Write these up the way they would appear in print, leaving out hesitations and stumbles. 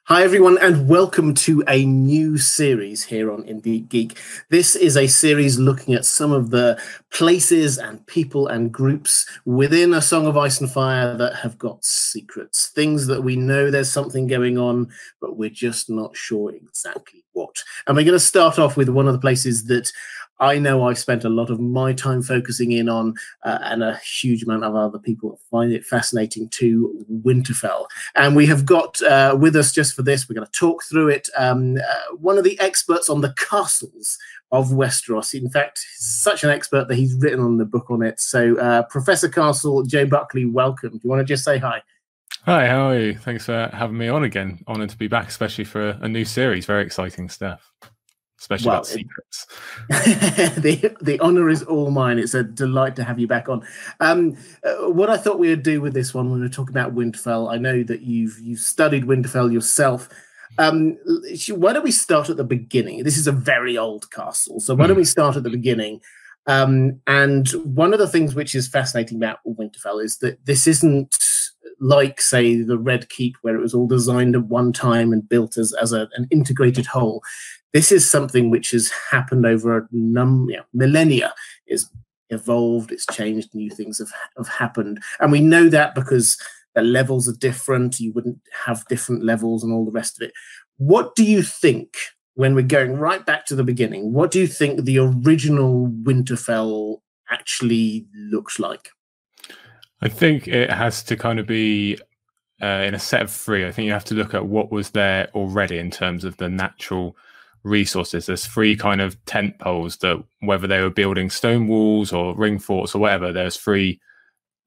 Hi, everyone, and welcome to a new series here on Indie Geek. This is a series looking at some of the places and people and groups within A Song of Ice and Fire that have got secrets, things that we know there's something going on, but we're just not sure exactly what. And we're going to start off with one of the places that I know I've spent a lot of my time focusing in on, and a huge amount of other people find it fascinating too, Winterfell. And we have got with us just for this, we're going to talk through it, one of the experts on the castles of Westeros. In fact, such an expert that he's written on the book on it. So Professor Castle, Joe Buckley, welcome. Do you want to just say hi? Hi, how are you? Thanks for having me on again. Honoured to be back, especially for a new series. Very exciting stuff, especially about secrets. The honour is all mine. It's a delight to have you back on. What I thought we would do with this one, when we're talking about Winterfell, I know that you've studied Winterfell yourself. Why don't we start at the beginning? This is a very old castle, so why don't we start at the beginning? And one of the things which is fascinating about Winterfell is that this isn't like, say, the Red Keep, where it was all designed at one time and built as an integrated whole. This is something which has happened over millennia. It's evolved, it's changed, new things have happened. And we know that because the levels are different, you wouldn't have different levels and all the rest of it. What do you think, when we're going right back to the beginning, what do you think the original Winterfell actually looks like? I think it has to kind of be in a set of three. I think you have to look at what was there already in terms of the natural resources. There's three kind of tent poles that, whether they were building stone walls or ring forts or whatever, there's three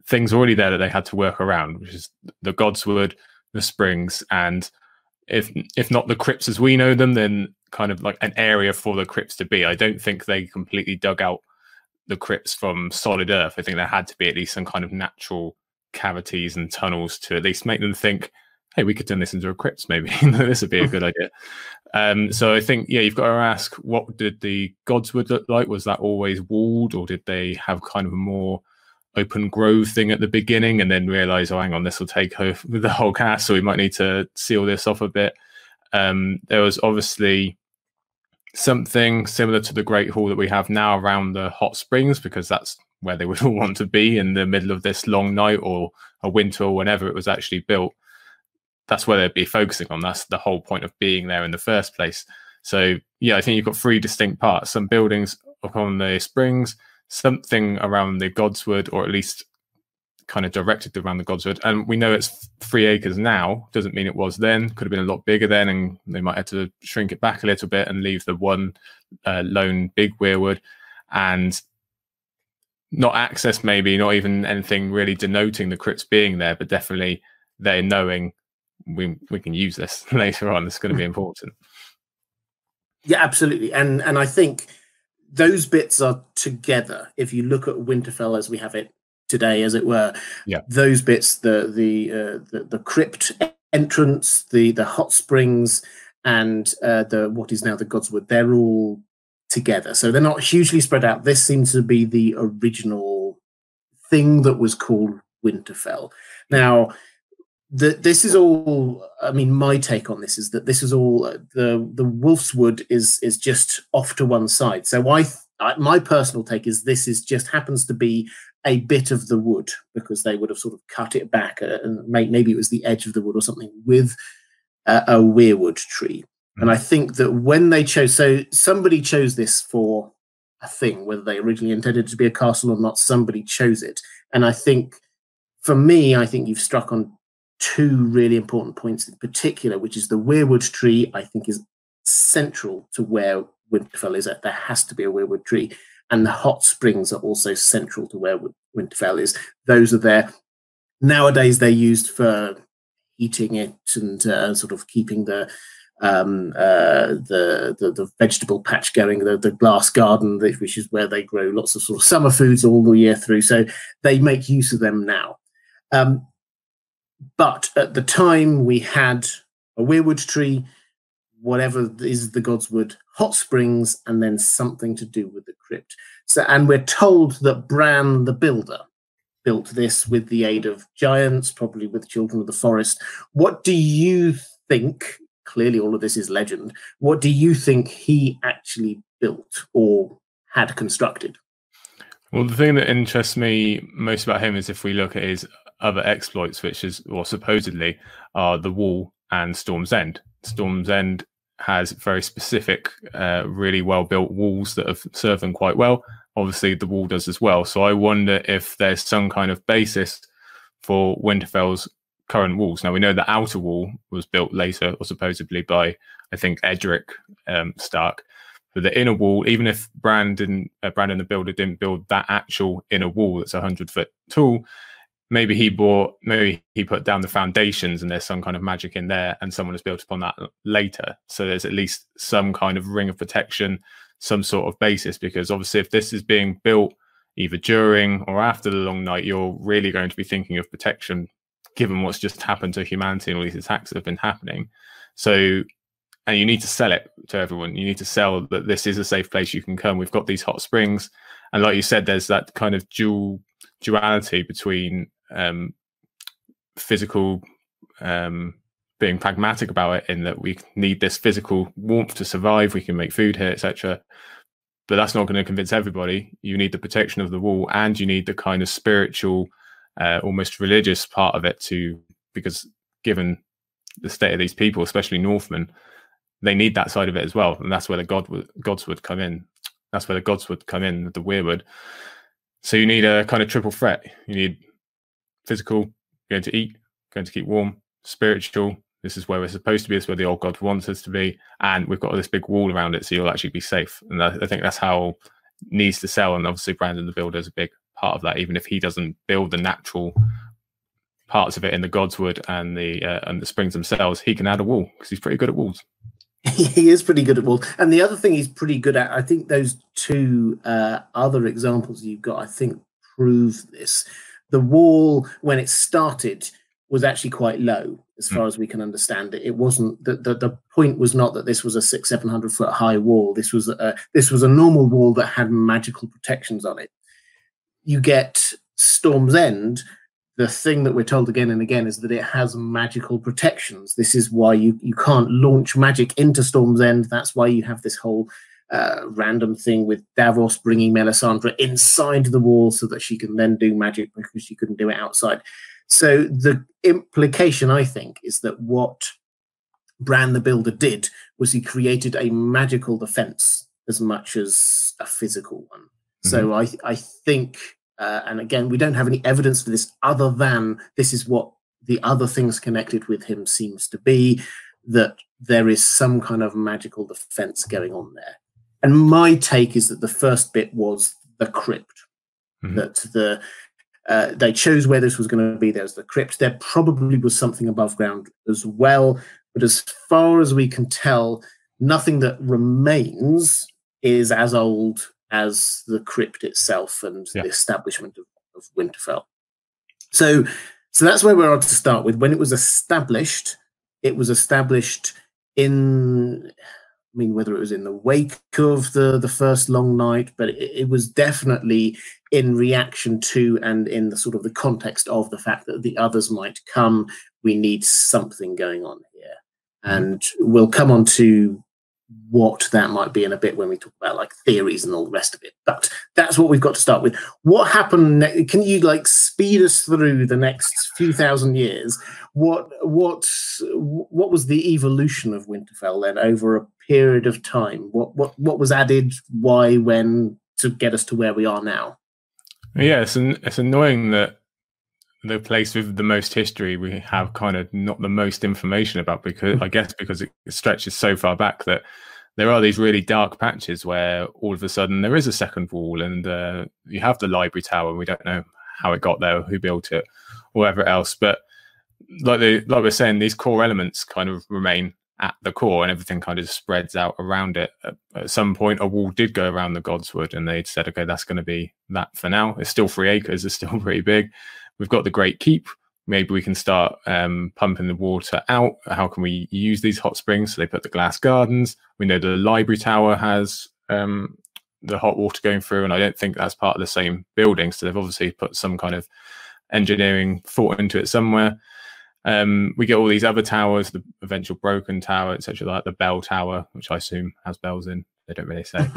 things already there that they had to work around, which is the Godswood, the springs, and if not the crypts as we know them, then kind of like an area for the crypts to be. I don't think they completely dug out the crypts from solid earth. I think there had to be at least some kind of natural cavities and tunnels to at least make them think, hey, we could turn this into a crypt, maybe. This would be a good idea. So I think, you've got to ask, what did the Godswood look like? Was that always walled, or did they have kind of a more open grove thing at the beginning and then realize, oh, hang on, this will take over the whole castle, we might need to seal this off a bit? There was obviously something similar to the Great Hall that we have now around the hot springs, because that's where they would all want to be in the middle of this long night or a winter or whenever it was actually built. That's where they'd be focusing on. That's the whole point of being there in the first place. So I think you've got three distinct parts: some buildings up on the springs, something around the Godswood, or at least kind of directed around the Godswood. And we know it's 3 acres now. Doesn't mean it was then. Could have been a lot bigger then, and they might have to shrink it back a little bit and leave the one lone big weirwood, and not access, maybe not even anything really denoting the crypts being there, but definitely they're knowing we can use this later on. It's going to be important. Yeah, absolutely. And I think those bits are together. If you look at Winterfell as we have it today, as it were, those bits, the crypt entrance, the hot springs, and the what is now the Godswood, they're all together. So they're not hugely spread out. This seems to be the original thing that was called Winterfell. Now, this is all, I mean, my take on this is that this is all, the Wolfswood is just off to one side. So my personal take is this is just happens to be a bit of the wood, because they would have sort of cut it back and maybe it was the edge of the wood or something with a weirwood tree. And I think that when they chose, so somebody chose this for a thing, whether they originally intended it to be a castle or not, somebody chose it. And I think, for me, I think you've struck on two really important points in particular, which is the weirwood tree, I think, is central to where Winterfell is at. There has to be a weirwood tree. And the hot springs are also central to where Winterfell is. Those are there. Nowadays, they're used for heating it and sort of keeping the vegetable patch going, the glass garden, which is where they grow lots of sort of summer foods all the year through. So they make use of them now. But at the time, we had a weirwood tree, whatever is the Godswood, hot springs, and then something to do with the crypt. So, and we're told that Bran the Builder built this with the aid of giants, probably with children of the forest. What do you think clearly all of this is legend. What do you think he actually built or had constructed? Well, the thing that interests me most about him is if we look at his other exploits, which is, or supposedly, are the Wall and Storm's End. Storm's End has very specific, really well-built walls that have served them quite well. Obviously, the Wall does as well. So I wonder if there's some kind of basis for Winterfell's current walls. Now, we know the outer wall was built later, or supposedly by, I think, Edric Stark. But the inner wall, even if Brandon the Builder didn't build that actual inner wall that's 100-foot tall, maybe he put down the foundations and there's some kind of magic in there and someone has built upon that later. So there's at least some kind of ring of protection, some sort of basis, because obviously if this is being built either during or after the Long Night, you're really going to be thinking of protection given what's just happened to humanity and all these attacks that have been happening. So, and you need to sell it to everyone. You need to sell that this is a safe place you can come. We've got these hot springs. And like you said, there's that kind of duality between physical, being pragmatic about it, in that we need this physical warmth to survive. We can make food here, etc. But that's not going to convince everybody. You need the protection of the wall, and you need the kind of spiritual, almost religious part of it too, because given the state of these people, especially Northmen, they need that side of it as well, and that's where the gods would come in. That's where the gods would come in, the weirwood. So you need a kind of triple threat. You need physical, going to eat, going to keep warm, spiritual. This is where we're supposed to be. This is where the old god wants us to be, and we've got this big wall around it, so you'll actually be safe. And I think that's how it needs to sell. And obviously, Brandon the Builder is a big part of that. Even if he doesn't build the natural parts of it in the Godswood and the springs themselves, he can add a wall because he's pretty good at walls. He is pretty good at walls. And the other thing he's pretty good at, I think those two other examples you've got, I think prove this. The wall, when it started, was actually quite low as far as we can understand it. It wasn't the point was not that this was a 600-700 foot high wall. This was a normal wall that had magical protections on it. You get Storm's End. The thing that we're told again and again is that it has magical protections. This is why you can't launch magic into Storm's End. That's why you have this whole random thing with Davos bringing Melisandre inside the wall so that she can then do magic because she couldn't do it outside. So the implication, I think, is that what Bran the Builder did was he created a magical defense as much as a physical one. Mm-hmm. So I think... and again, we don't have any evidence for this other than this is what the other things connected with him seems to be, that there is some kind of magical defense going on there. And my take is that the first bit was the crypt, that they chose where this was going to be. There's the crypt. There probably was something above ground as well. But as far as we can tell, nothing that remains is as old as the crypt itself and the establishment of Winterfell. So that's where we're on to start with. When it was established in, I mean, whether it was in the wake of the first Long Night, but it was definitely in reaction to and in the sort of the context of the fact that the others might come. We need something going on here. And we'll come on to what that might be in a bit when we talk about like theories and all the rest of it. But that's what we've got to start with. What happened? Can you like speed us through the next few thousand years? What was the evolution of Winterfell then over a period of time? What was added? Why? When? To get us to where we are now? Yeah, it's annoying that the place with the most history we have kind of not the most information about, because I guess because it stretches so far back that there are these really dark patches where all of a sudden there is a second wall, and you have the library tower. We don't know how it got there, who built it, or whatever else. But like we're saying, these core elements kind of remain at the core, and everything kind of spreads out around it. At some point, a wall did go around the Godswood, and they said, okay, that's going to be that for now. It's still 3 acres. It's still pretty big. We've got the Great Keep. Maybe we can start pumping the water out. How can we use these hot springs? So they put the glass gardens. We know the library tower has the hot water going through, and I don't think that's part of the same building. So they've obviously put some kind of engineering thought into it somewhere. We get all these other towers, the eventual Broken Tower, etc., like the Bell Tower, which I assume has bells in. They don't really say.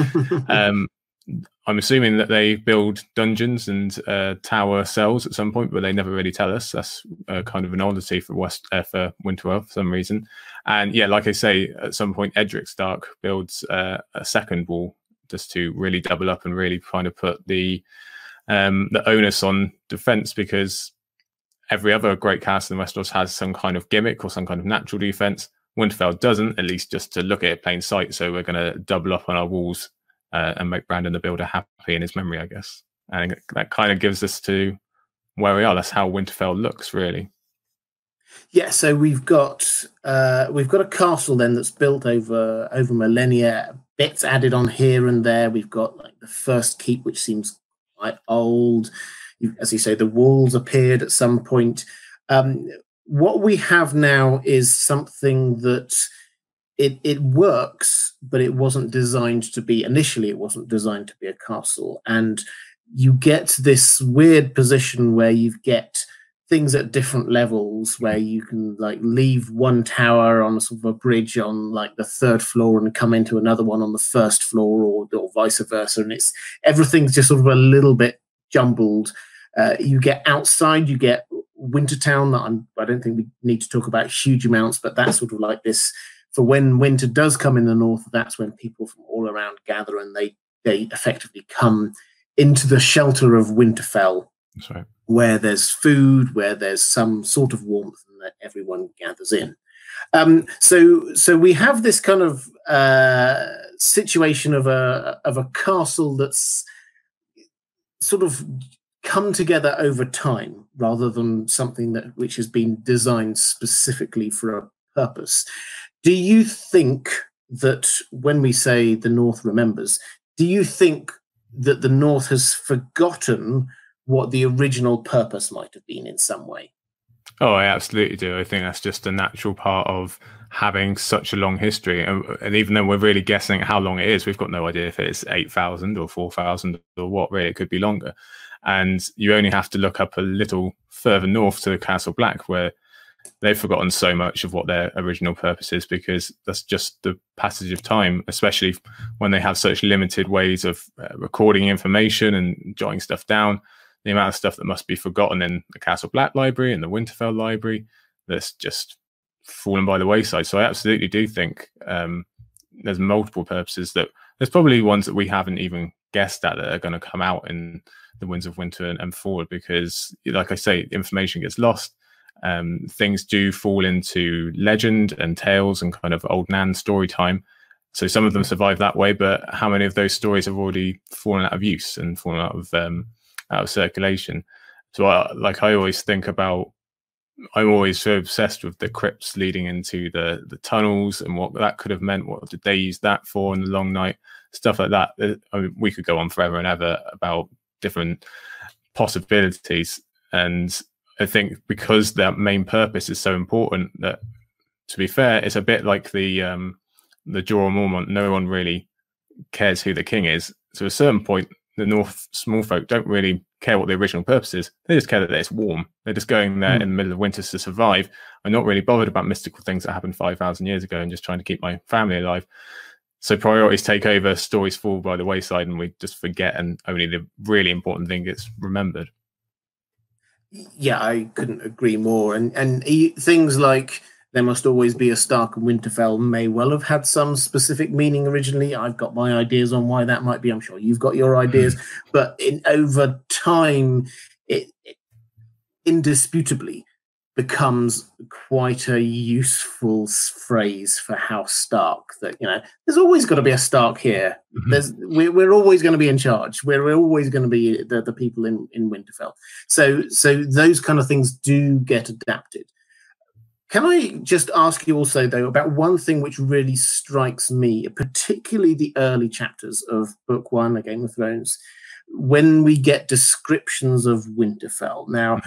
I'm assuming that they build dungeons and tower cells at some point, but they never really tell us. That's kind of an oddity for Winterfell for some reason. And yeah, like I say, at some point, Edric Stark builds a second wall just to really double up and really kind of put the onus on defense, because every other great castle in Westeros has some kind of gimmick or some kind of natural defense. Winterfell doesn't, at least just to look at it plain sight. So we're going to double up on our walls and make Brandon the Builder happy in his memory, I guess. And that kind of gives us to where we are. That's how Winterfell looks, really. Yeah, so we've got a castle then that's built over millennia. Bits added on here and there. We've got like the first keep, which seems quite old. As you say, the walls appeared at some point. What we have now is something that it works, but it wasn't designed to be. Initially, it wasn't designed to be a castle, and you get this weird position where you get things at different levels, where you can like leave one tower on a sort of a bridge on like the 3rd floor and come into another one on the 1st floor, or vice versa, and everything's just sort of a little bit jumbled. You get outside, you get Wintertown, that I don't think we need to talk about huge amounts, but that's sort of like this, for when winter does come in the north, that's when people from all around gather, and they effectively come into the shelter of Winterfell. That's right. Where there's food, where there's some sort of warmth, and that everyone gathers in. So we have this kind of situation of a castle that's sort of come together over time, rather than something which has been designed specifically for a purpose. Do you think that when we say the North remembers, do you think that the North has forgotten what the original purpose might have been in some way? Oh, I absolutely do. I think that's just a natural part of having such a long history. And even though we're really guessing how long it is, we've got no idea if it's 8,000 or 4,000 or what, really. It could be longer. And you only have to look up a little further north to Castle Black, where they've forgotten so much of what their original purpose is, because that's just the passage of time, especially when they have such limited ways of recording information and jotting stuff down. The amount of stuff that must be forgotten in the Castle Black library and the Winterfell library, that's just fallen by the wayside. So I absolutely do think there's multiple purposes that there's probably ones that we haven't even guessed at that are going to come out in the Winds of Winter and forward, because, like I say, information gets lost. Things do fall into legend and tales and kind of old Nan story time. So some of them survive that way, but how many of those stories have already fallen out of use and fallen out of circulation? So I always think about, I'm always so obsessed with the crypts leading into the tunnels and what that could have meant. What did they use that for in the long night? Stuff like that. I mean, we could go on forever and ever about different possibilities. And I think because that main purpose is so important, that, to be fair, it's a bit like the Jorah Mormont. No one really cares who the king is. To a certain point, the North small folk don't really care what the original purpose is. They just care that it's warm. They're just going there in the middle of winter to survive. I'm not really bothered about mystical things that happened 5,000 years ago, and just trying to keep my family alive. So priorities take over, stories fall by the wayside, and we just forget, and only the really important thing gets remembered. Yeah, I couldn't agree more. And things like there must always be a Stark and Winterfell may well have had some specific meaning originally. I've got my ideas on why that might be. I'm sure you've got your ideas. But over time, it indisputably becomes quite a useful phrase for House Stark. That, there's always got to be a Stark here. We're always going to be in charge. We're always going to be the people in Winterfell. So those kind of things do get adapted. Can I just ask you also, though, about one thing which really strikes me, particularly the early chapters of Book 1 of Game of Thrones, when we get descriptions of Winterfell. Now,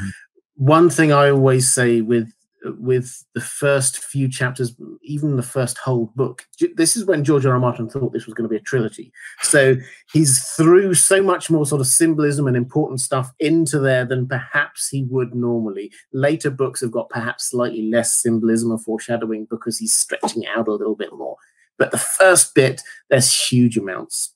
one thing I always say with the first few chapters, even the first whole book. This is when George R. R. Martin thought this was going to be a trilogy. So he's threw so much more sort of symbolism and important stuff into there than perhaps he would normally. Later books have got perhaps slightly less symbolism or foreshadowing because he's stretching out a little bit more. But the first bit, there's huge amounts.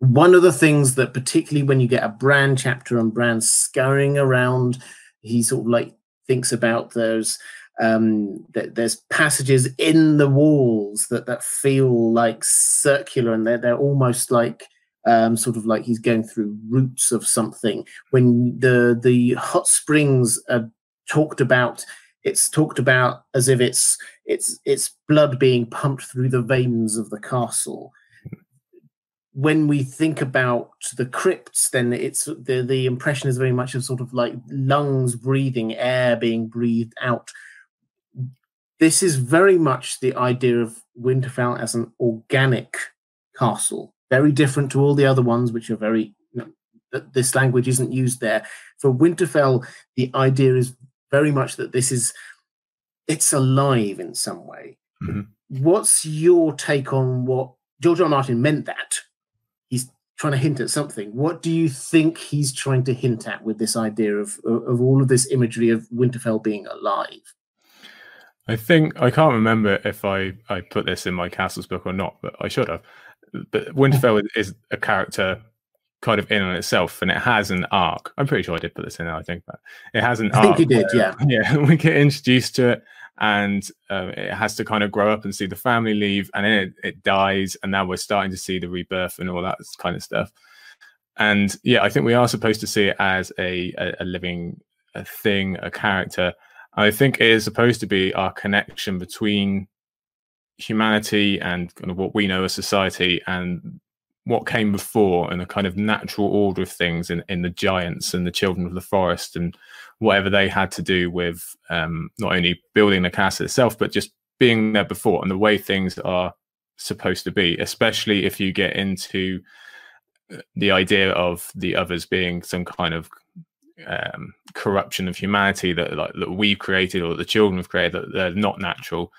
One of the things that, particularly when you get a Bran chapter and Bran scurrying around, he sort of like thinks about those. There's passages in the walls that feel like circular, and they're almost like sort of like he's going through roots of something. When the hot springs are talked about, it's talked about as if it's blood being pumped through the veins of the castle. When we think about the crypts, then it's the impression is very much of sort of like lungs breathing, air being breathed out. This is very much the idea of Winterfell as an organic castle, very different to all the other ones, which are very, this language isn't used there. For Winterfell, the idea is very much that it's alive in some way. Mm-hmm. What's your take on what George R. R. Martin meant that? He's trying to hint at something. What do you think he's trying to hint at with this idea of all of this imagery of Winterfell being alive? I think, I can't remember if I put this in my Castles book or not, but I should have. But Winterfell is a character kind of in on itself, and it has an arc. I'm pretty sure I did put this in there, I think. But it has an arc. I think you did, yeah. Yeah, we get introduced to it, and it has to kind of grow up and see the family leave, and then it dies, and now we're starting to see the rebirth and all that kind of stuff. And yeah, I think we are supposed to see it as a living thing, a character. I think it is supposed to be our connection between humanity and kind of what we know as society and what came before, and the kind of natural order of things in the giants and the children of the forest and whatever they had to do with not only building the castle itself, but just being there before and the way things are supposed to be, especially if you get into the idea of the others being some kind of corruption of humanity that we've created or the children have created, that they're not natural.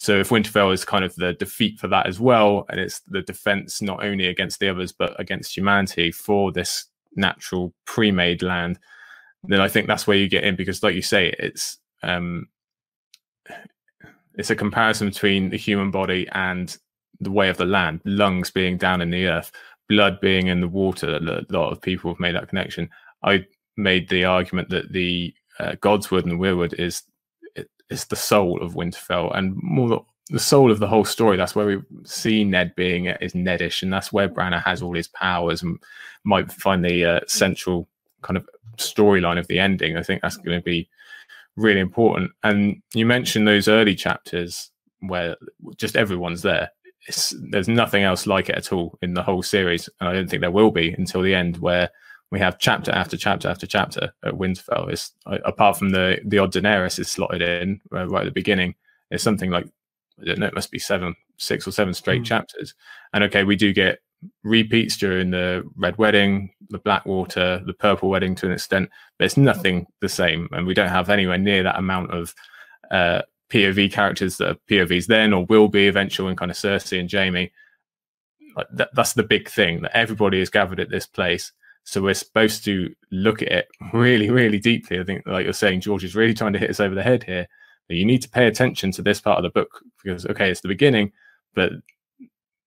So if Winterfell is kind of the defeat for that as well, and it's the defense not only against the others but against humanity for this natural pre-made land, then I think that's where you get in, because like you say, it's a comparison between the human body and the way of the land, lungs being down in the earth, blood being in the water. A lot of people have made that connection. I made the argument that the Godswood and Weirwood is the soul of Winterfell, and more the soul of the whole story. That's where we see Ned being is Nedish, and that's where Branagh has all his powers and might find the central kind of storyline of the ending. I think that's going to be really important. And you mentioned those early chapters where just everyone's there. There's nothing else like it at all in the whole series, and I don't think there will be until the end, where we have chapter after chapter after chapter at Winterfell. It's apart from the odd Daenerys is slotted in right at the beginning. It's something like, I don't know, it must be 6 or 7 straight chapters. And okay, we do get repeats during the Red Wedding, the Blackwater, the Purple Wedding to an extent, but it's nothing the same. And we don't have anywhere near that amount of POV characters that are POVs then or will be eventually, in kind of Cersei and Jaime. Like that's the big thing, that everybody is gathered at this place. So we're supposed to look at it really, really deeply. I think, like you're saying, George is really trying to hit us over the head here. But you need to pay attention to this part of the book, because, okay, it's the beginning, but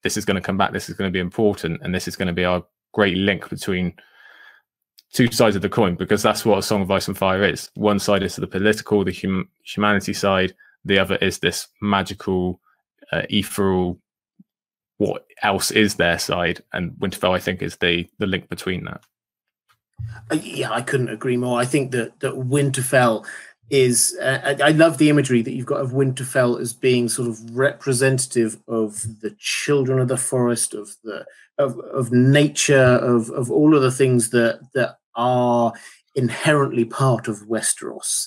this is going to come back. This is going to be important. And this is going to be our great link between two sides of the coin, because that's what A Song of Ice and Fire is. One side is the political, the humanity side. The other is this magical, ethereal, what else is their side. And Winterfell, I think, is the link between that. Yeah, I couldn't agree more. I think that Winterfell is I love the imagery that you've got of Winterfell as being sort of representative of the children of the forest, of nature, of all of the things that are inherently part of Westeros,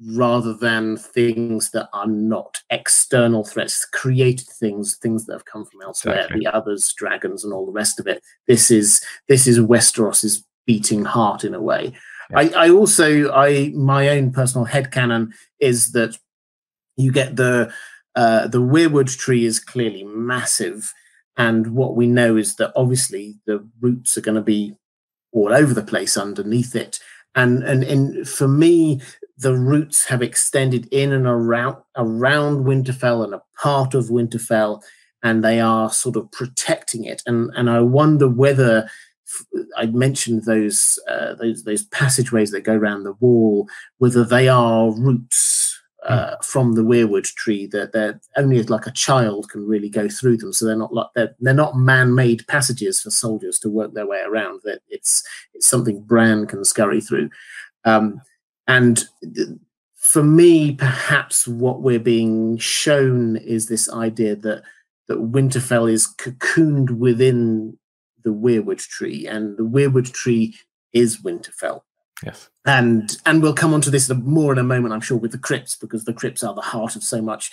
rather than things that are not external threats, created things that have come from elsewhere. Exactly. The others, dragons, and all the rest of it. This is Westeros's beating heart in a way. Yeah. I also my own personal headcanon is that you get the The weirwood tree is clearly massive, and what we know is that obviously the roots are going to be all over the place underneath it. And for me, the roots have extended in and around Winterfell and a part of Winterfell, and they are sort of protecting it. And I wonder whether I mentioned those passageways that go around the wall, whether they are roots from the weirwood tree, that they're only like a child can really go through them. So they're not man-made passages for soldiers to work their way around. That it's something Bran can scurry through. And for me, perhaps what we're being shown is this idea that Winterfell is cocooned within the weirwood tree, and the weirwood tree is Winterfell. Yes. And we'll come on to this more in a moment, I'm sure, with the crypts, because the crypts are the heart of so much.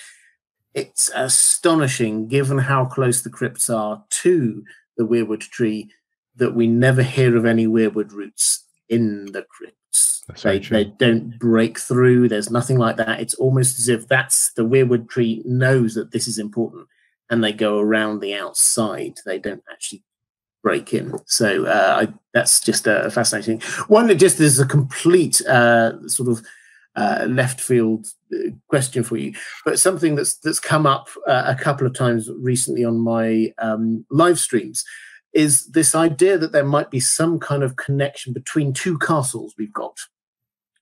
It's astonishing, given how close the crypts are to the weirwood tree, that we never hear of any weirwood roots in the crypts. They don't break through. There's nothing like that. It's almost as if the weirwood tree knows that this is important, and they go around the outside. They don't actually break in. So that's just a fascinating one. Just as a complete sort of left field question for you, but something that's come up a couple of times recently on my live streams is this idea that there might be some kind of connection between two castles we've got.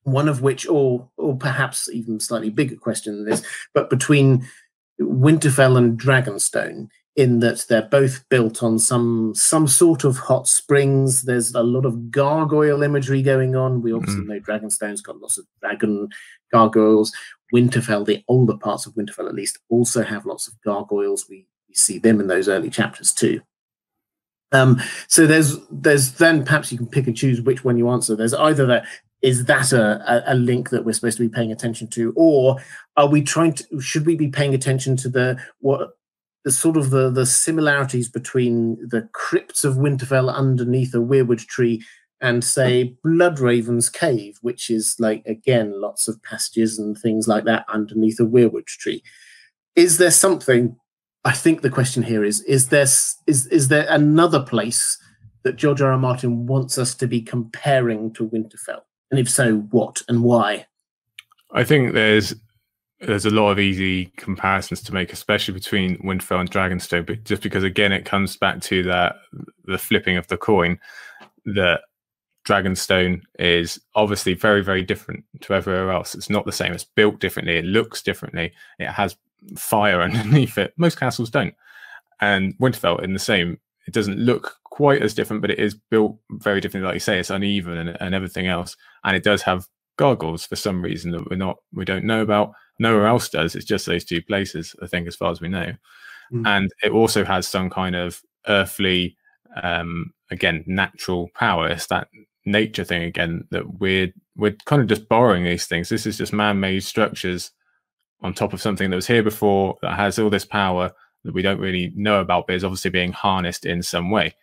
One of which, or perhaps even slightly bigger question than this, but between Winterfell and Dragonstone, in that they're both built on some sort of hot springs. There's a lot of gargoyle imagery going on. We obviously know Dragonstone's got lots of dragon gargoyles. Winterfell, the older parts of Winterfell at least, also have lots of gargoyles. We see them in those early chapters too. So there's then, perhaps you can pick and choose which one you answer. There's either that, is that a link that we're supposed to be paying attention to, or should we be paying attention to the similarities between the crypts of Winterfell underneath a weirwood tree and, say, Bloodraven's cave, which is, like, again, lots of passages and things like that underneath a weirwood tree? Is there something? I think the question here is there another place that George R. R. Martin wants us to be comparing to Winterfell? And if so, what and why? I think there's a lot of easy comparisons to make, especially between Winterfell and Dragonstone, but just because, again, it comes back to the flipping of the coin, that Dragonstone is obviously very, very different to everywhere else. It's not the same. It's built differently. It looks differently. It has fire underneath it. Most castles don't. And Winterfell, in the same, it doesn't look quite as different, but it is built very differently. Like you say, it's uneven and everything else. And it does have gargoyles for some reason that we don't know about. Nowhere else does. It's just those two places, I think, as far as we know. And it also has some kind of earthly, again, natural power. It's that nature thing again, that we're kind of just borrowing these things. This is just man-made structures on top of something that was here before, that has all this power that we don't really know about, but is obviously being harnessed in some way.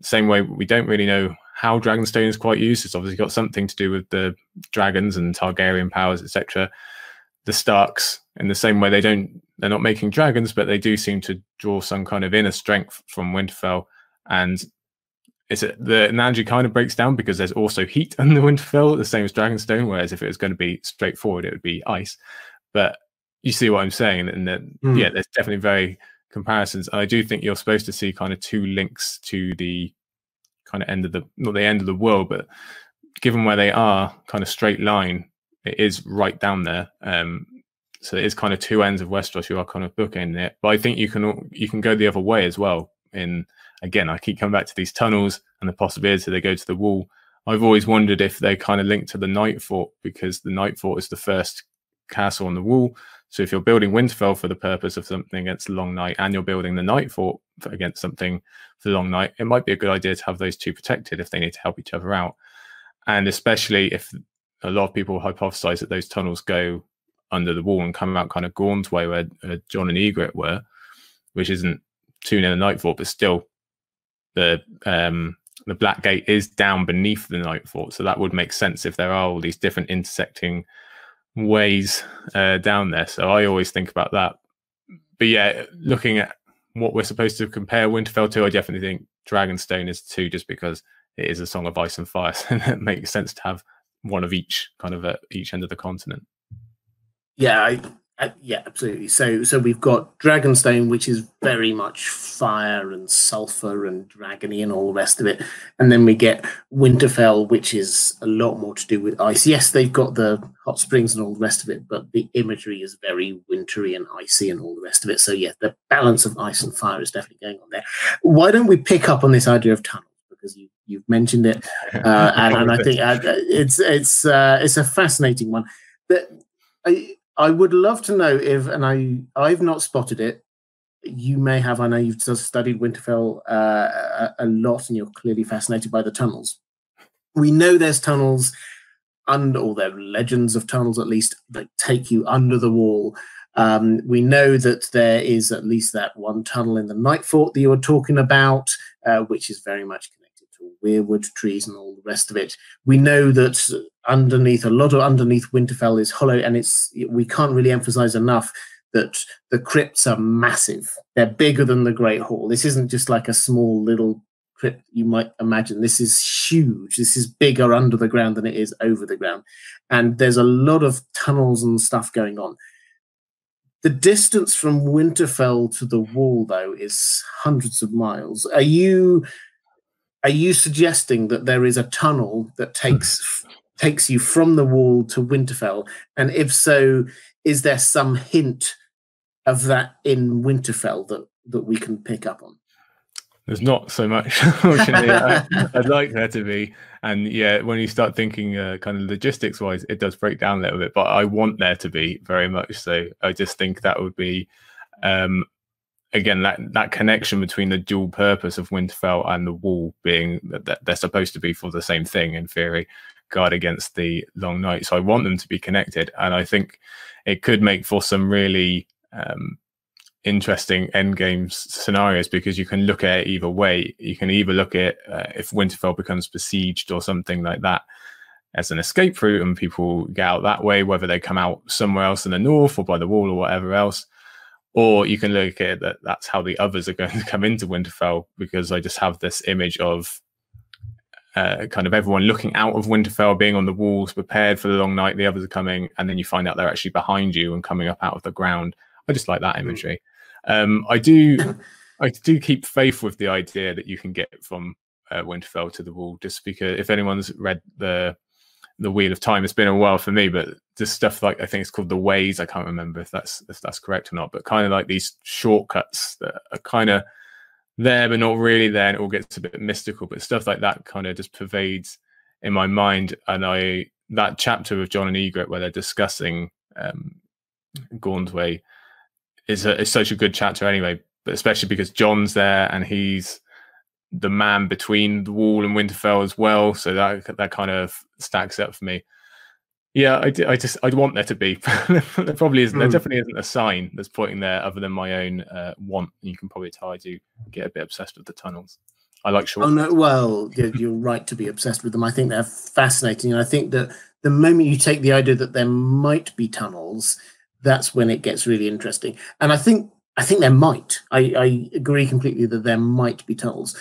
Same way we don't really know how Dragonstone is quite used. It's obviously got something to do with the dragons and Targaryen powers, etc. The Starks, in the same way, they're not making dragons, but they do seem to draw some kind of inner strength from Winterfell. And the analogy kind of breaks down because there's also heat under Winterfell, the same as Dragonstone, whereas if it was going to be straightforward, it would be ice. But you see what I'm saying, and that yeah, there's definitely very comparisons. And I do think you're supposed to see kind of two links to the kind of end of not the end of the world, but given where they are, kind of straight line, it is right down there. So it is kind of two ends of Westeros. You are kind of bookending it, but I think you can go the other way as well. Again, I keep coming back to these tunnels and the possibility they go to the wall. I've always wondered if they kind of link to the Night Fort, because the Night Fort is the first castle on the wall. So if you're building Winterfell for the purpose of something against the Long Night, and you're building the Night Fort against something for the Long Night, it might be a good idea to have those two protected if they need to help each other out. And especially if a lot of people hypothesize that those tunnels go under the wall and come out kind of Gorn's way, where Jon and Ygritte were, which isn't too near the Night Fort, but still the Black Gate is down beneath the Night Fort. So that would make sense if there are all these different intersecting ways down there. So I always think about that but yeah, looking at what we're supposed to compare Winterfell to, I definitely think Dragonstone is 2, just because it is a Song of Ice and Fire, so it makes sense to have one of each kind of at each end of the continent. Yeah, yeah, absolutely. So we've got Dragonstone, which is very much fire and sulfur and dragony and all the rest of it, and then we get Winterfell, which is a lot more to do with ice. Yes, they've got the hot springs and all the rest of it, but the imagery is very wintry and icy and all the rest of it. So yeah, the balance of ice and fire is definitely going on there. Why don't we pick up on this idea of tunnels? Because you've mentioned it, and I think it's a fascinating one. But I would love to know if, and I've not spotted it. You may have. I know you've just studied Winterfell a lot, and you're clearly fascinated by the tunnels. We know there's tunnels under, or there are legends of tunnels at least, that take you under the wall. We know that there is at least that one tunnel in the Night Fort that you were talking about, which is very much connected to weirwood trees and all the rest of it. We know that underneath Winterfell is hollow, and we can't really emphasize enough that the crypts are massive. They're bigger than the Great Hall. This isn't just like a small little crypt you might imagine. This is huge. This is bigger under the ground than it is over the ground. And there's a lot of tunnels and stuff going on. The distance from Winterfell to the wall, though, is hundreds of miles. Are you suggesting that there is a tunnel that takes you from the wall to Winterfell? And if so, is there some hint of that in Winterfell that we can pick up on? There's not so much, unfortunately. I'd like there to be. And yeah, when you start thinking kind of logistics wise, it does break down a little bit, but I want there to be very much so. I just think that would be, again, that connection between the dual purpose of Winterfell and the wall being that they're supposed to be for the same thing in theory, guard against the long night. So I want them to be connected. And I think it could make for some really interesting endgame scenarios, because you can look at it either way. You can either look at if Winterfell becomes besieged or something like that as an escape route and people get out that way, whether they come out somewhere else in the north or by the wall or whatever else. Or you can look at it that's how the others are going to come into Winterfell, because I just have this image of kind of everyone looking out of Winterfell, being on the walls, prepared for the long night, the others are coming, and then you find out they're actually behind you and coming up out of the ground. I just like that imagery. I do keep faith with the idea that you can get from Winterfell to the wall, just because if anyone's read the Wheel of Time, it's been a while for me, but just stuff like, I think it's called the Ways, I can't remember if that's correct or not, but kind of like these shortcuts that are kind of there but not really there, and it all gets a bit mystical, but stuff like that kind of just pervades in my mind. And that chapter with Jon and Ygritte where they're discussing Gorn's Way is such a good chapter anyway, but especially because Jon's there and he's the man between the wall and Winterfell as well, so that kind of stacks up for me. Yeah, I'd want there to be. There probably isn't. There definitely isn't a sign that's pointing there other than my own want. You can probably tell I do get a bit obsessed with the tunnels. I like short. Oh no, well, you're right to be obsessed with them. I think they're fascinating, and I think that the moment you take the idea that there might be tunnels, that's when it gets really interesting. And I think there might. I agree completely that there might be tunnels,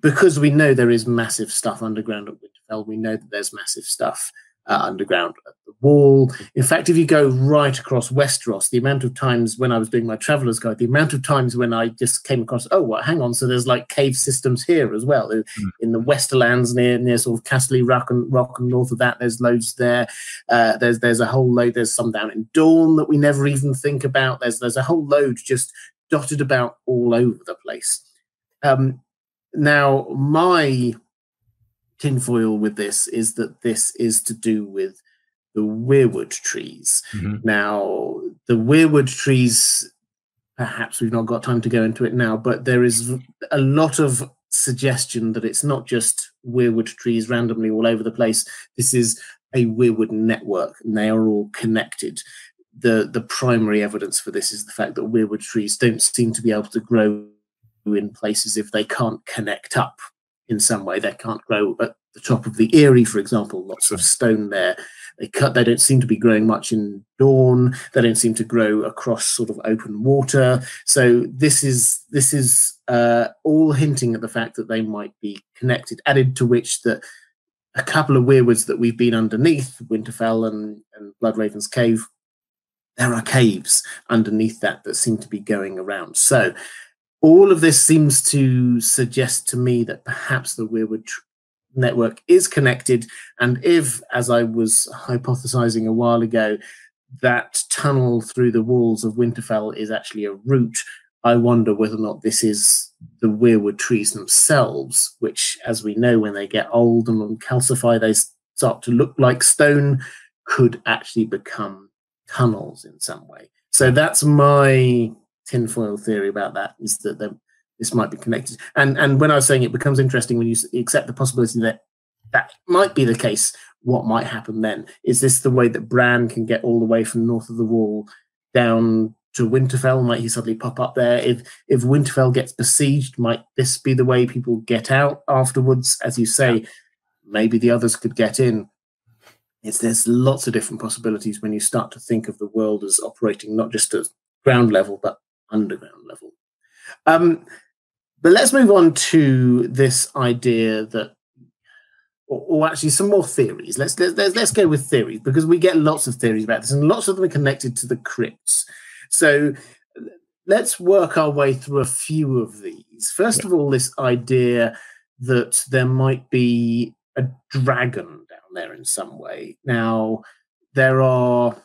because we know there is massive stuff underground at Winterfell. We know that there's massive stuff underground at the wall. In fact, if you go right across Westeros, the amount of times when I was doing my Traveler's Guide, the amount of times when I just came across, hang on, so there's like cave systems here as well. In the Westerlands near sort of Casterly Rock and north of that, there's loads there. There's a whole load. There's some down in Dorne that we never even think about. There's a whole load just dotted about all over the place. Now, my tinfoil with this is that this is to do with the weirwood trees. Now, the weirwood trees, perhaps we've not got time to go into it now, but there is a lot of suggestion that it's not just weirwood trees randomly all over the place. This is a weirwood network, and they are all connected. The primary evidence for this is the fact that weirwood trees don't seem to be able to grow in places if they can't connect up in some way. They can't grow at the top of the Erie, for example, lots of stone there. They don't seem to be growing much in dawn. They don't seem to grow across sort of open water. So this is all hinting at the fact that they might be connected. Added to which that a couple of weirwoods that we've been underneath, Winterfell and Bloodraven's Cave, there are caves underneath that seem to be going around. So all of this seems to suggest to me that perhaps the weirwood network is connected, and if, as I was hypothesizing a while ago, that tunnel through the walls of Winterfell is actually a route, I wonder whether or not this is the weirwood trees themselves, which, as we know, when they get old and calcify, they start to look like stone, could actually become tunnels in some way. So that's my tinfoil theory about that, is that this might be connected. And when I was saying it becomes interesting when you accept the possibility that that might be the case, what might happen then? Is this the way that Bran can get all the way from north of the wall down to Winterfell? Might he suddenly pop up there? If Winterfell gets besieged, might this be the way people get out afterwards? As you say, maybe the others could get in. There's lots of different possibilities when you start to think of the world as operating not just at ground level, but underground level. But let's move on to this idea that, or actually some more theories. Let's go with theories, because we get lots of theories about this, and lots of them are connected to the crypts. So let's work our way through a few of these. First of all, this idea that there might be a dragon down there in some way. Now, there are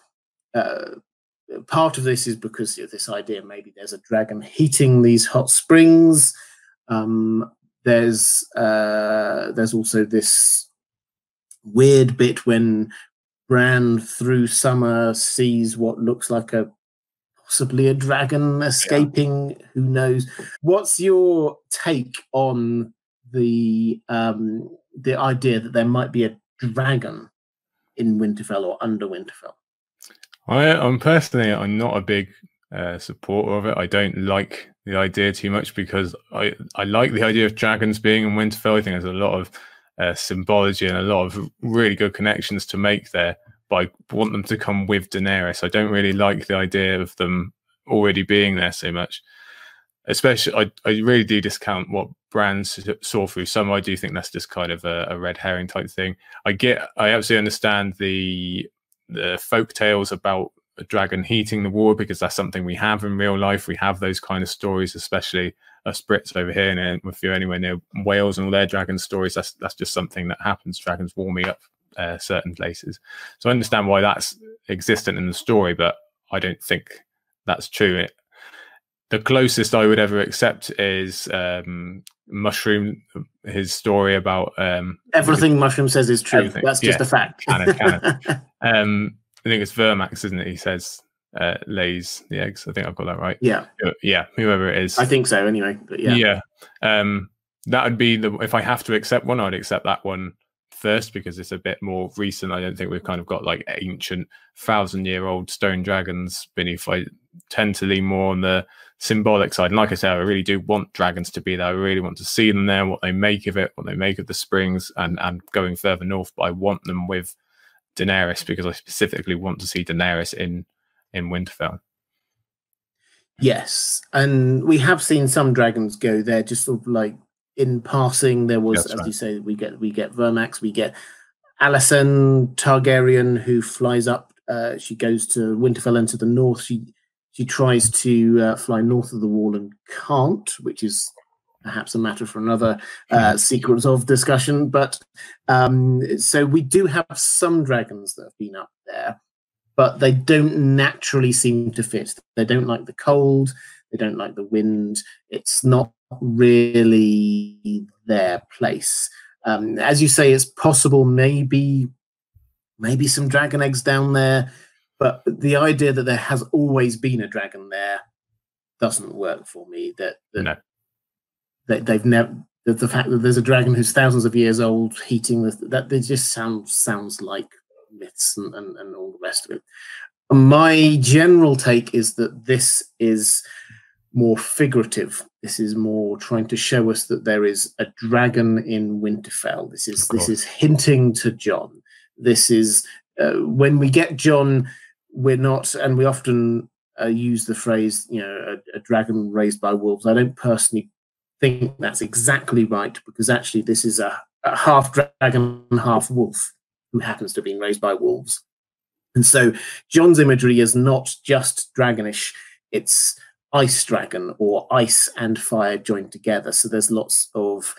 part of this is because of this idea maybe there's a dragon heating these hot springs. There's also this weird bit when Bran through summer sees what looks like possibly a dragon escaping. Yeah. Who knows? What's your take on the idea that there might be a dragon in Winterfell or under Winterfell? I'm not a big supporter of it. I don't like the idea too much, because I like the idea of dragons being in Winterfell. I think there's a lot of symbology and a lot of really good connections to make there, but I want them to come with Daenerys. I don't really like the idea of them already being there so much. Especially, I really do discount what Bran saw through summer. I do think that's just kind of a red herring type thing. I absolutely understand the folk tales about a dragon heating the water, because that's something we have in real life. We have those kind of stories, especially us Brits over here. And if you're anywhere near Wales and all their dragon stories, that's just something that happens. Dragons warming up certain places. So I understand why that's existent in the story, but I don't think that's true. The closest I would ever accept is Mushroom, his story about everything Mushroom says is true. Everything. That's just a fact. Canon. I think it's Vermax, isn't it? He says lays the eggs. I think I've got that right. Yeah. Yeah. Whoever it is. I think so. Anyway. But yeah. Yeah. That would be if I have to accept one, I'd accept that one first, because it's a bit more recent. I don't think we've kind of got like ancient 1,000-year-old stone dragons beneath. I tend to lean more on the symbolic side. And like I said, I really do want dragons to be there. I really want to see them there, what they make of it, what they make of the springs, and going further north. But I want them with Daenerys, because I specifically want to see Daenerys in Winterfell. Yes, and we have seen some dragons go there, just sort of like in passing. There was, as you say, we get Vermax, we get Alicent Targaryen, who flies up. She goes to Winterfell and to the north. She tries to fly north of the wall and can't, which is perhaps a matter for another secrets of discussion. But so we do have some dragons that have been up there, but they don't naturally seem to fit. They don't like the cold. They don't like the wind. It's not really their place. As you say, it's possible maybe some dragon eggs down there, but the idea that there has always been a dragon there doesn't work for me. No. They've never. The fact that there's a dragon who's thousands of years old heating that it just sounds like myths and all the rest of it. My general take is that this is more figurative. This is more trying to show us that there is a dragon in Winterfell. This is hinting to Jon. This is when we get Jon, we're not, and we often use the phrase, a dragon raised by wolves. I don't personally think that's exactly right, because actually this is a half dragon, half wolf who happens to have been raised by wolves. And so Jon's imagery is not just dragonish, it's ice dragon, or ice and fire joined together. So there's lots of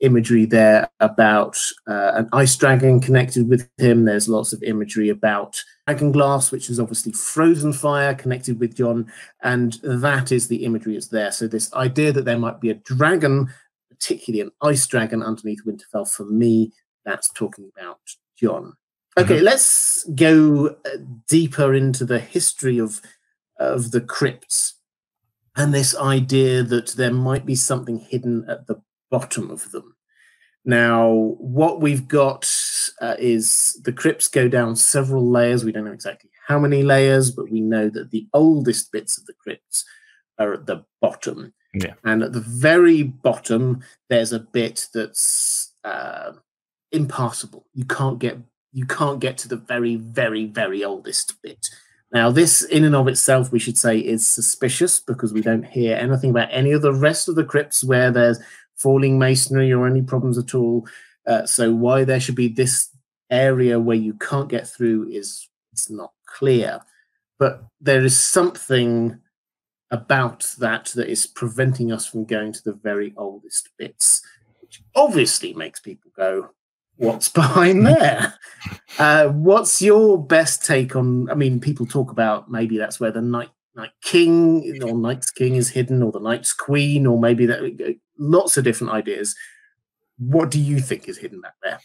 imagery there about an ice dragon connected with him. There's lots of imagery about dragon glass, which is obviously frozen fire connected with Jon, and that is the imagery that's there. So this idea that there might be a dragon, particularly an ice dragon underneath Winterfell, for me, that's talking about Jon. Okay, let's go deeper into the history of the crypts and this idea that there might be something hidden at the bottom of them. Now, what we've got is the crypts go down several layers. We don't know exactly how many layers, but we know that the oldest bits of the crypts are at the bottom. Yeah. And at the very bottom, there's a bit that's impassable. You can't get to the very, very, very oldest bit. Now, this in and of itself, we should say, is suspicious, because we don't hear anything about any of the rest of the crypts where there's falling masonry or any problems at all. So why there should be this area where you can't get through it's not clear. But there is something about that is preventing us from going to the very oldest bits, which obviously makes people go, what's behind there? What's your best take on, I mean, people talk about maybe that's where the Night King or Night's King is hidden, or the Night's Queen, or maybe that, lots of different ideas. What do you think is hidden back there?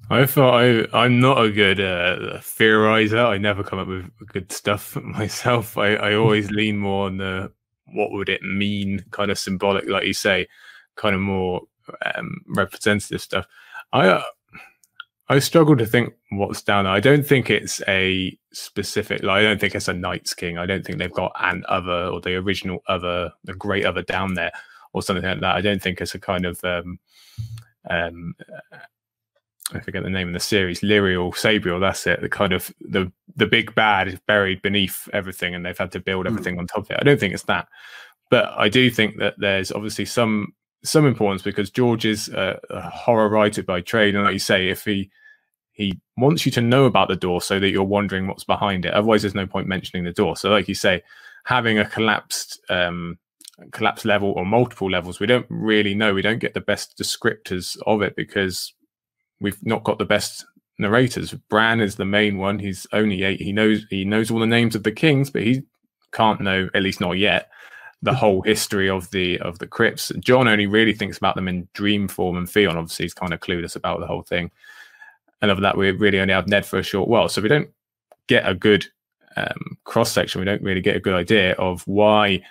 I thought I'm not a good theorizer. I never come up with good stuff myself. I always lean more on the what would it mean, kind of symbolic, like you say, kind of more representative stuff. I struggle to think what's down there. I don't think it's a specific, like, I don't think it's a Night's King. I don't think they've got an other, or the original other, the great other down there, or something like that. I don't think it's a kind of I forget the name of the series, Lyriel, Sabriel, that's it. The kind of the big bad is buried beneath everything, and they've had to build everything on top of it. I don't think it's that, but I do think that there's obviously some importance, because George is a horror writer by trade, and like you say, if he wants you to know about the door so that you're wondering what's behind it. Otherwise, there's no point mentioning the door. So, like you say, having a collapsed level or multiple levels, we don't really know. We don't get the best descriptors of it, because we've not got the best narrators. Bran is the main one. He's only 8. He knows all the names of the kings, but he can't know, at least not yet, the whole history of the crypts. Jon only really thinks about them in dream form, and Theon obviously is kind of clueless about the whole thing. And of that, we really only have Ned for a short while, so we don't get a good cross section. We don't really get a good idea of why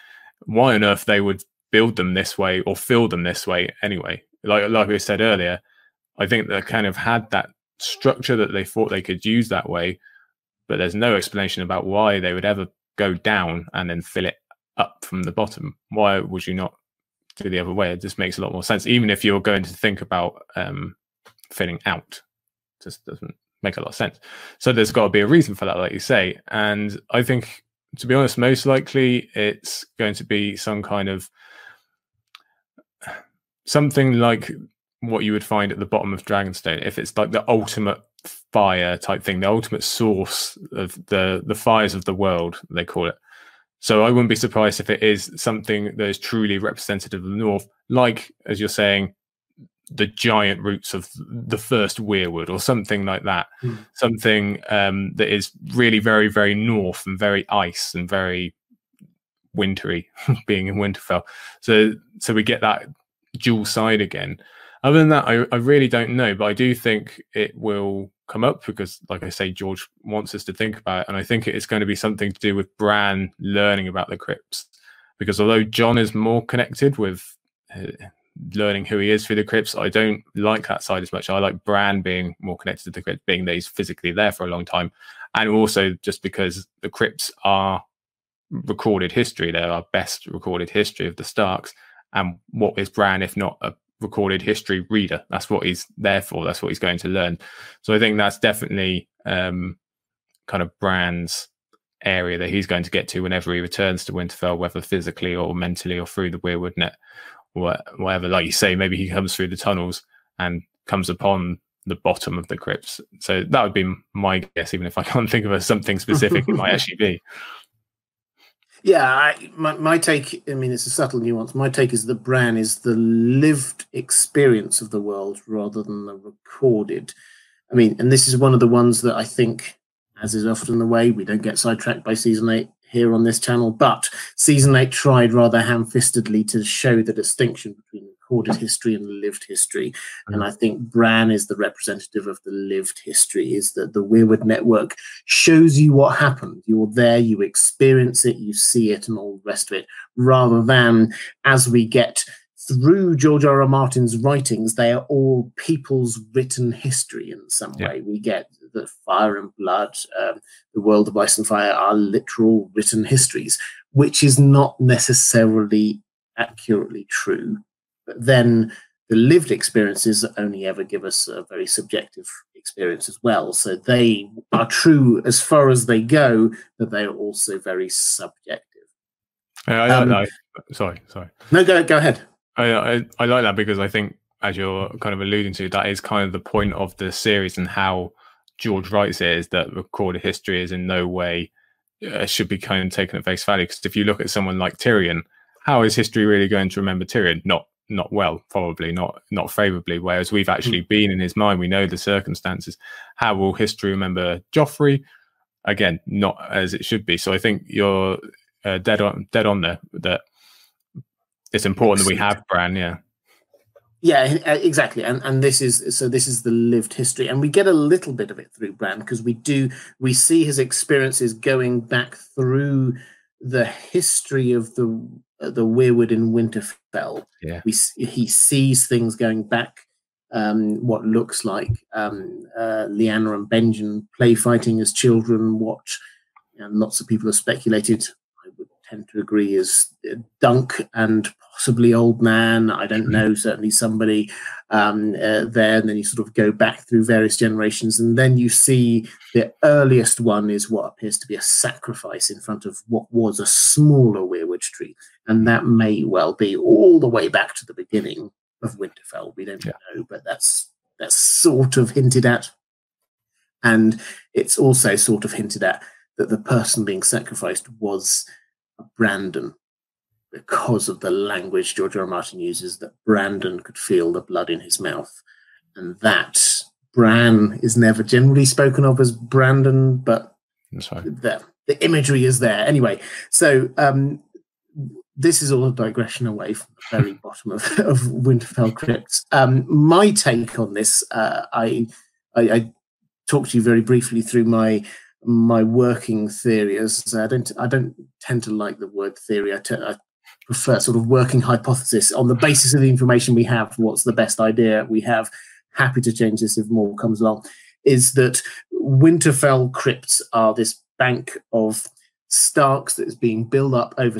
on earth they would build them this way or fill them this way anyway. Like we said earlier, I think they kind of had that structure that they thought they could use that way, but there's no explanation about why they would ever go down and then fill it up from the bottom. Why would you not do the other way? It just makes a lot more sense, even if you're going to think about filling out. It just doesn't make a lot of sense. So there's got to be a reason for that, like you say. And I think, to be honest, most likely it's going to be some kind of something like what you would find at the bottom of Dragonstone, if it's like the ultimate fire type thing, the ultimate source of the fires of the world, they call it. So I wouldn't be surprised if it is something that is truly representative of the North, like, as you're saying, the giant roots of the first weirwood, or something like that. Something that is really very, very north and very ice and very wintry, being in Winterfell. So we get that dual side again. Other than that, I really don't know, but I do think it will come up, because, like I say, George wants us to think about it, and I think it is going to be something to do with Bran learning about the crypts, because although Jon is more connected with learning who he is through the crypts, I don't like that side as much. I like Bran being more connected to the crypts, being that he's physically there for a long time, and also just because the crypts are recorded history. They're our best recorded history of the Starks. And what is Bran if not a recorded history reader? That's what he's there for. That's what he's going to learn. So I think that's definitely kind of Bran's area that he's going to get to whenever he returns to Winterfell, whether physically or mentally or through the weirwood net, or whatever. Like you say, maybe he comes through the tunnels and comes upon the bottom of the crypts. So that would be my guess, even if I can't think of something specific. It might actually be. Yeah, my take, I mean, it's a subtle nuance. My take is that Bran is the lived experience of the world rather than the recorded. I mean, and this is one of the ones that I think, as is often the way, we don't get sidetracked by season 8 here on this channel, but season 8 tried rather ham-fistedly to show the distinction between recorded history and lived history. And I think Bran is the representative of the lived history, is that the Weirwood Network shows you what happened. You're there, you experience it, you see it, and all the rest of it, rather than, as we get through George R.R. Martin's writings, they are all people's written history in some way. We get the Fire and Blood, the World of Ice and Fire are literal written histories, which is not necessarily accurately true. But then the lived experiences only ever give us a very subjective experience as well. So they are true as far as they go, but they are also very subjective. Sorry. No, go ahead. I like that because I think, as you're kind of alluding to, that is kind of the point of the series, and how George writes it is that recorded history is in no way should be kind of taken at face value. Because if you look at someone like Tyrion, how is history really going to remember Tyrion? Not well, probably not favorably. Whereas we've actually been in his mind, we know the circumstances. How will history remember Joffrey? Again, not as it should be. So I think you're dead on there. That it's important that we have Bran. Yeah, exactly. And this is the lived history, and we get a little bit of it through Bran, because we see his experiences going back through the history of the Weirwood in Winterfell. He sees things going back, what looks like Lyanna and Benjen play fighting as children, what lots of people have speculated, I would tend to agree, is Dunk and possibly Old Man. I don't know, certainly somebody there. And then you sort of go back through various generations, and then you see the earliest one is what appears to be a sacrifice in front of what was a smaller weirwood tree. And that may well be all the way back to the beginning of Winterfell. We don't know, but that's sort of hinted at. And it's also sort of hinted at that the person being sacrificed was Brandon, because of the language George R. R. Martin uses, that Brandon could feel the blood in his mouth. And that Bran is never generally spoken of as Brandon, but the imagery is there. Anyway, so this is all a digression away from the very bottom of Winterfell crypts. My take on this, I talked to you very briefly through my working theory. As I don't tend to like the word theory. I prefer sort of working hypothesis on the basis of the information we have. What's the best idea we have? Happy to change this if more comes along. Is that Winterfell crypts are this bank of Starks that is being built up over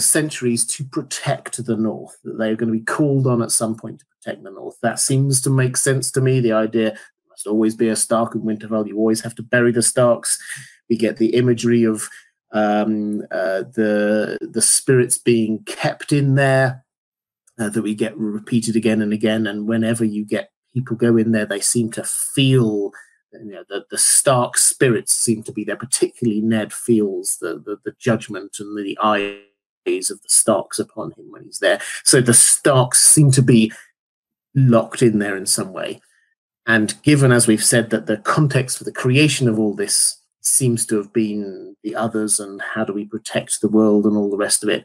centuries to protect the North. That they are going to be called on at some point to protect the North. That seems to make sense to me. The idea there must always be a Stark in Winterfell. You always have to bury the Starks. We get the imagery of the spirits being kept in there, that we get repeated again and again. And whenever you get people go in there, they seem to feel, the Stark spirits seem to be there. Particularly Ned feels the judgment and the eyes of the Starks upon him when he's there. So the Starks seem to be locked in there in some way. And given, as we've said, that the context for the creation of all this seems to have been the others and how do we protect the world and all the rest of it,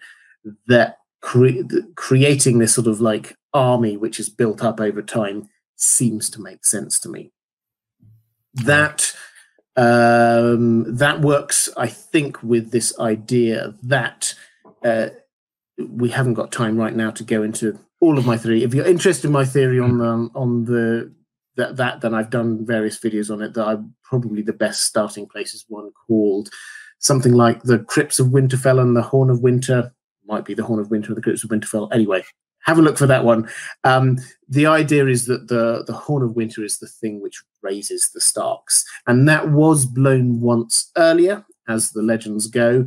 that creating this sort of like army which is built up over time seems to make sense to me. That works, I think, with this idea that we haven't got time right now to go into all of my theory. If you're interested in my theory on that, then I've done various videos on it. That I'm probably the best starting place is one called something like the Crypts of Winterfell and the Horn of Winter. Might be the Horn of Winter and the Crypts of Winterfell. Anyway, have a look for that one. The idea is that the Horn of Winter is the thing which raises the Starks, and that was blown once earlier, as the legends go,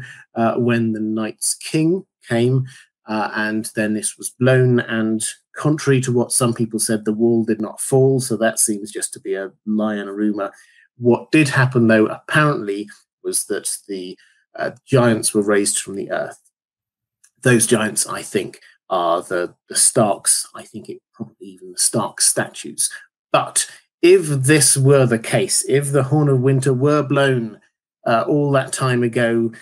when the Night's King came, and then this was blown, and contrary to what some people said, the wall did not fall, so that seems just to be a lie and a rumor. What did happen, though, apparently, was that the giants were raised from the earth. Those giants, I think, are the Starks. I think it probably even the Stark statues. But if this were the case, if the Horn of Winter were blown all that time ago,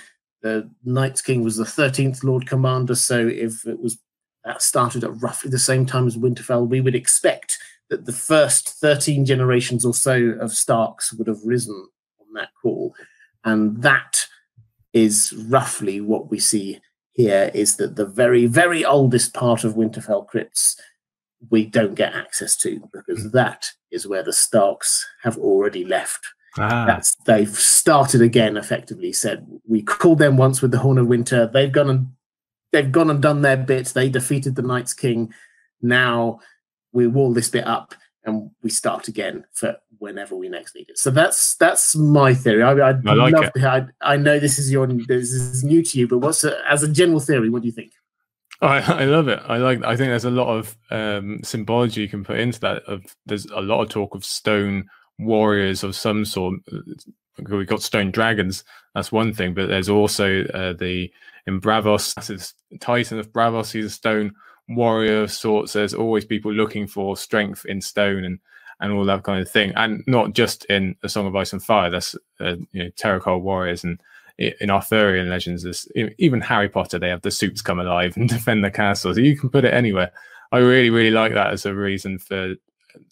the Night's King was the 13th Lord Commander, so if it was that started at roughly the same time as Winterfell, we would expect that the first 13 generations or so of Starks would have risen on that call. And that is roughly what we see here, is that the very, very oldest part of Winterfell crypts we don't get access to, because that is where the Starks have already left. They've started again, effectively said, we called them once with the Horn of Winter. They've gone and done their bit. They defeated the Night's King. Now we wall this bit up and we start again for whenever we next need it. So that's my theory. I like it. I know this is new to you, but as a general theory, what do you think? I love it. I think there's a lot of symbology you can put into that. There's a lot of talk of stone warriors of some sort. We've got stone dragons. That's one thing, but there's also in Braavos, that's the Titan of Braavos. He's a stone warrior of sorts. There's always people looking for strength in stone and all that kind of thing, and not just in A Song of Ice and Fire. That's Terracotta warriors, and in Arthurian legends, there's, even Harry Potter, they have the suits come alive and defend the castle. So you can put it anywhere. I really, really like that as a reason for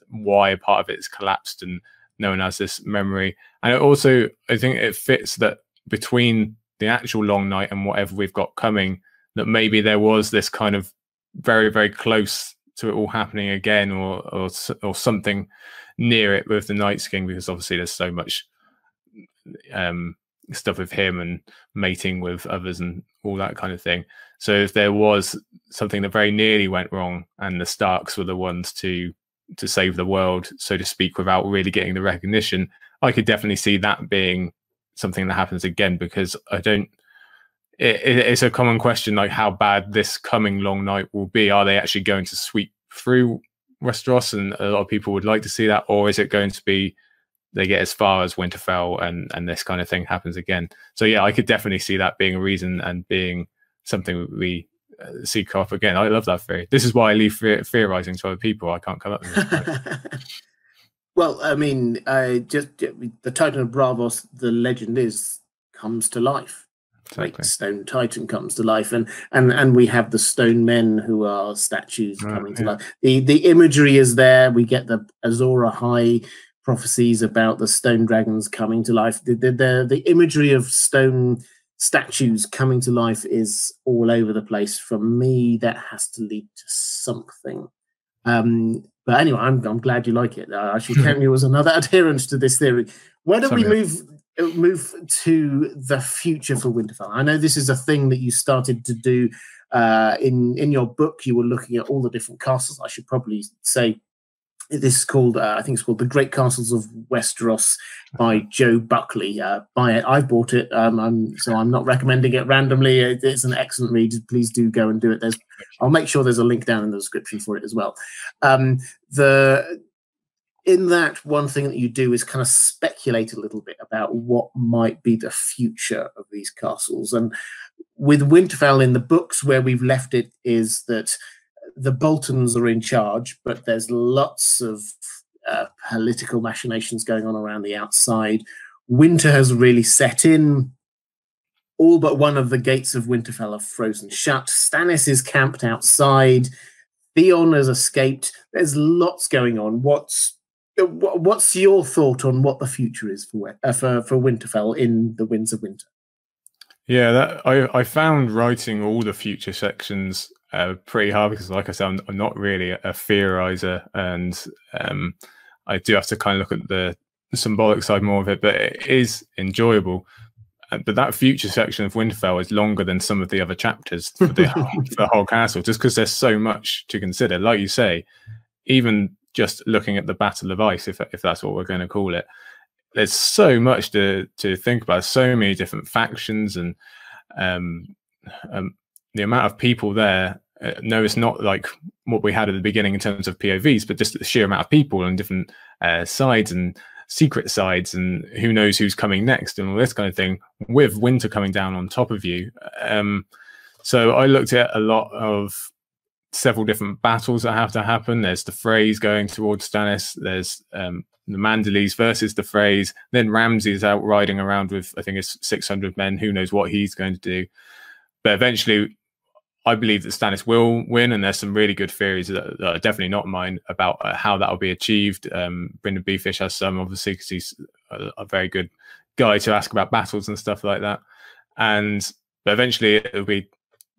why part of it's collapsed and no one has this memory. And it also, I think it fits that between the actual long night and whatever we've got coming, that maybe there was this kind of very, very close to it all happening again, or something near it with the Night's King, because obviously there's so much stuff with him and mating with others and all that kind of thing. So if there was something that very nearly went wrong and the Starks were the ones to save the world, so to speak, without really getting the recognition, I could definitely see that being something that happens again, because it's a common question, like how bad this coming long night will be. Are they actually going to sweep through Westeros? And a lot of people would like to see that. Or is it going to be they get as far as Winterfell and this kind of thing happens again? So yeah, I could definitely see that being a reason and being something we see come up again. I love that theory. This is why I leave theorizing to other people. I can't come up with this. Well, I mean, the Titan of Braavos, the legend is, comes to life. Exactly. Like Stone Titan comes to life, and we have the stone men who are statues coming to life. The imagery is there. We get the Azor Ahai prophecies about the stone dragons coming to life. The imagery of stone statues coming to life is all over the place. For me, that has to lead to something. But anyway, I'm glad you like it. I should count you as another adherent to this theory. Where do we move to the future for Winterfell? I know this is a thing that you started to do in your book. You were looking at all the different castles. I should probably say this is called, I think it's called The Great Castles of Westeros by Joe Buckley. Buy it. I bought it, so I'm not recommending it randomly. It's an excellent read. Please do go and do it. I'll make sure there's a link down in the description for it as well. In that, one thing that you do is kind of speculate a little bit about what might be the future of these castles. And with Winterfell in the books, where we've left it is that the Boltons are in charge, but there's lots of political machinations going on around the outside. Winter has really set in. All but one of the gates of Winterfell are frozen shut. Stannis is camped outside. Theon has escaped. There's lots going on. What's your thought on what the future is for Winterfell in the Winds of Winter? Yeah, I found writing all the future sections pretty hard, because, like I said, I'm not really a theorizer, and I do have to kind of look at the symbolic side more of it, but it is enjoyable. but that future section of Winterfell is longer than some of the other chapters for the whole castle, just because there's so much to consider. Like you say, even just looking at the Battle of Ice, if that's what we're going to call it, there's so much to think about. So many different factions, and the amount of people there. No, it's not like what we had at the beginning in terms of POVs, but just the sheer amount of people on different sides and secret sides, and who knows who's coming next and all this kind of thing, with winter coming down on top of you. So I looked at a lot of several different battles that have to happen. There's the Freys going towards Stannis. There's the Manderleys versus the Freys. Then Ramsay is out riding around with, I think it's 600 men. Who knows what he's going to do. But eventually, I believe that Stannis will win, and there's some really good theories that are definitely not mine about how that will be achieved. Brynden Beefish has some, obviously, because he's a very good guy to ask about battles and stuff like that. But eventually, it'll be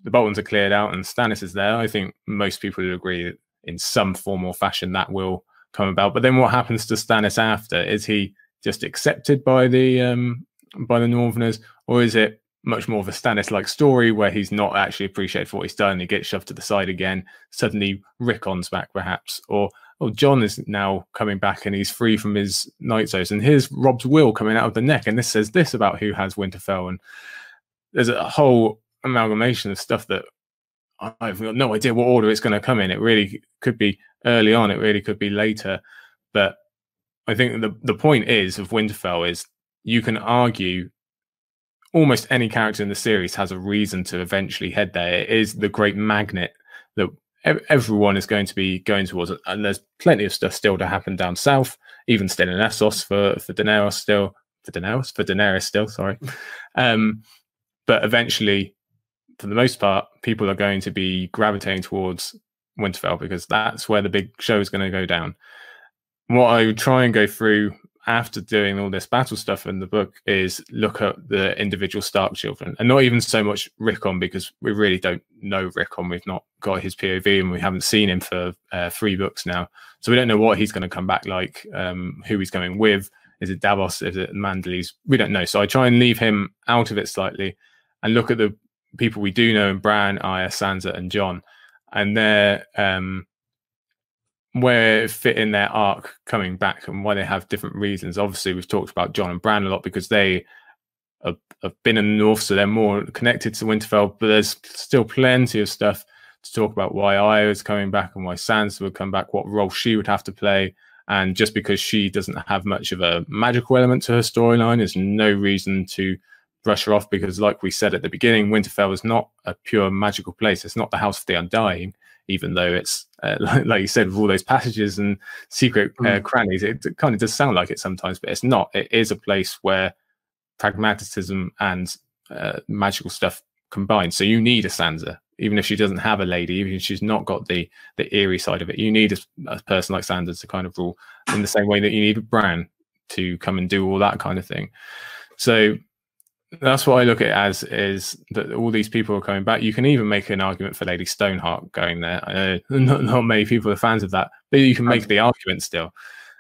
the Boltons are cleared out and Stannis is there. I think most people would agree that in some form or fashion that will come about. But then what happens to Stannis after? Is he just accepted by the Northerners, or is it much more of a Stannis-like story where he's not actually appreciated for what he's done? He gets shoved to the side again. Suddenly Rickon's back, perhaps, or Jon is now coming back and he's free from his Night's Oath, and here's Robb's will coming out of the neck, and this says this about who has Winterfell. And there's a whole amalgamation of stuff that I've got no idea what order it's going to come in. It really could be early on, it really could be later. But I think the point is of Winterfell is you can argue almost any character in the series has a reason to eventually head there. It is the great magnet that everyone is going to be going towards, and there's plenty of stuff still to happen down south, even still in Essos for Daenerys still, sorry. But eventually, for the most part, people are going to be gravitating towards Winterfell because that's where the big show is going to go down. What I would try and go through after doing all this battle stuff in the book is look at the individual Stark children, and not even so much Rickon, because we really don't know Rickon. We've not got his POV and we haven't seen him for 3 books now. So we don't know what he's going to come back like, who he's going with. Is it Davos? Is it Manderleys? We don't know. So I try and leave him out of it slightly and look at the people we do know in Bran, Arya, Sansa, and Jon, and their where it fit in their arc coming back and why they have different reasons. Obviously, we've talked about Jon and Bran a lot because they have been in the north, so they're more connected to Winterfell, but there's still plenty of stuff to talk about why Arya is coming back and why Sansa would come back, what role she would have to play. And just because she doesn't have much of a magical element to her storyline is no reason to brush her off, because like we said at the beginning, Winterfell is not a pure magical place. It's not the House of the Undying, even though it's like you said, with all those passages and secret crannies, it kind of does sound like it sometimes, but it's not. It is a place where pragmatism and magical stuff combine. So you need a Sansa, even if she doesn't have a lady, even if she's not got the eerie side of it. You need a person like Sansa to kind of rule, in the same way that you need Bran to come and do all that kind of thing. So that's what I look at it as, is that all these people are coming back. You can even make an argument for Lady Stoneheart going there. Not many people are fans of that, but you can make the argument still.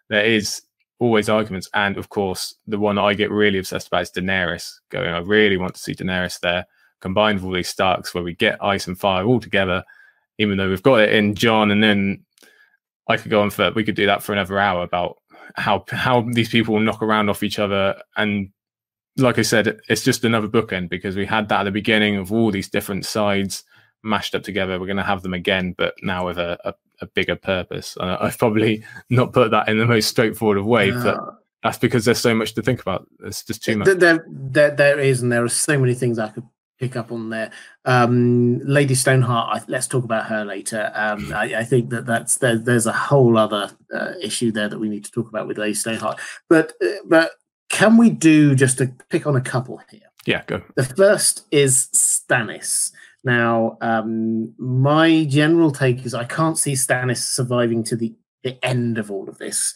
There is always arguments. And of course, the one that I get really obsessed about is Daenerys going. I really want to see Daenerys there, combined with all these Starks, where we get ice and fire all together, even though we've got it in Jon. And then I could go on for, we could do that for another hour about how these people will knock around off each other. And like I said, it's just another bookend, because we had that at the beginning of all these different sides mashed up together. We're going to have them again, but now with a bigger purpose. I've probably not put that in the most straightforward way, but that's because there's so much to think about. There's just too much. There is, and there are so many things I could pick up on there. Lady Stoneheart, let's talk about her later. I think there's a whole other issue there that we need to talk about with Lady Stoneheart. But can we do just to pick on a couple here? Yeah, go. The first is Stannis. Now, my general take is I can't see Stannis surviving to the end of all of this.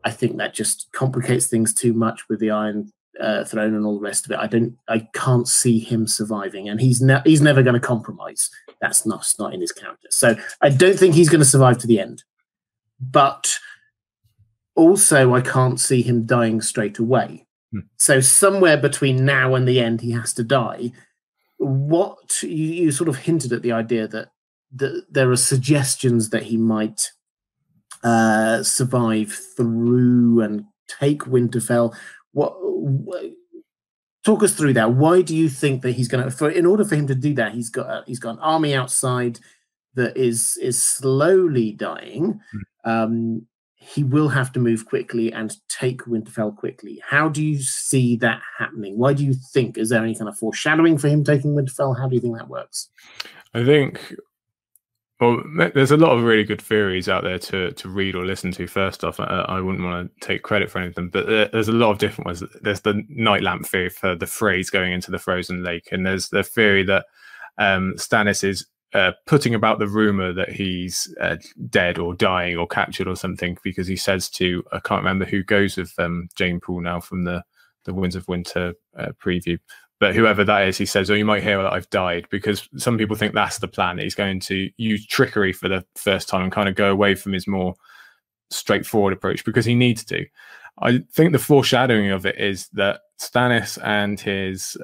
I think that just complicates things too much with the Iron Throne and all the rest of it. I can't see him surviving, and he's never going to compromise. That's not in his character. So I don't think he's going to survive to the end. But also, I can't see him dying straight away. So somewhere between now and the end, he has to die. What you sort of hinted at the idea that there are suggestions that he might survive through and take Winterfell. Talk us through that. Why do you think that he's going to? In order for him to do that, he's got an army outside that is slowly dying. He will have to move quickly and take Winterfell quickly. How do you see that happening? Why do you think? Is there any kind of foreshadowing for him taking Winterfell? How do you think that works? I think, well, there's a lot of really good theories out there to read or listen to. First off, I wouldn't want to take credit for anything, but there's a lot of different ones. There's the night lamp theory for the Freys going into the frozen lake, and there's the theory that Stannis is putting about the rumor that he's dead or dying or captured or something, because he says to, I can't remember who goes with Jane Poole now from the Winds of Winter preview, but whoever that is, he says, oh, you might hear that I've died, because some people think that's the plan. He's going to use trickery for the first time and kind of go away from his more straightforward approach because he needs to. I think the foreshadowing of it is that Stannis and his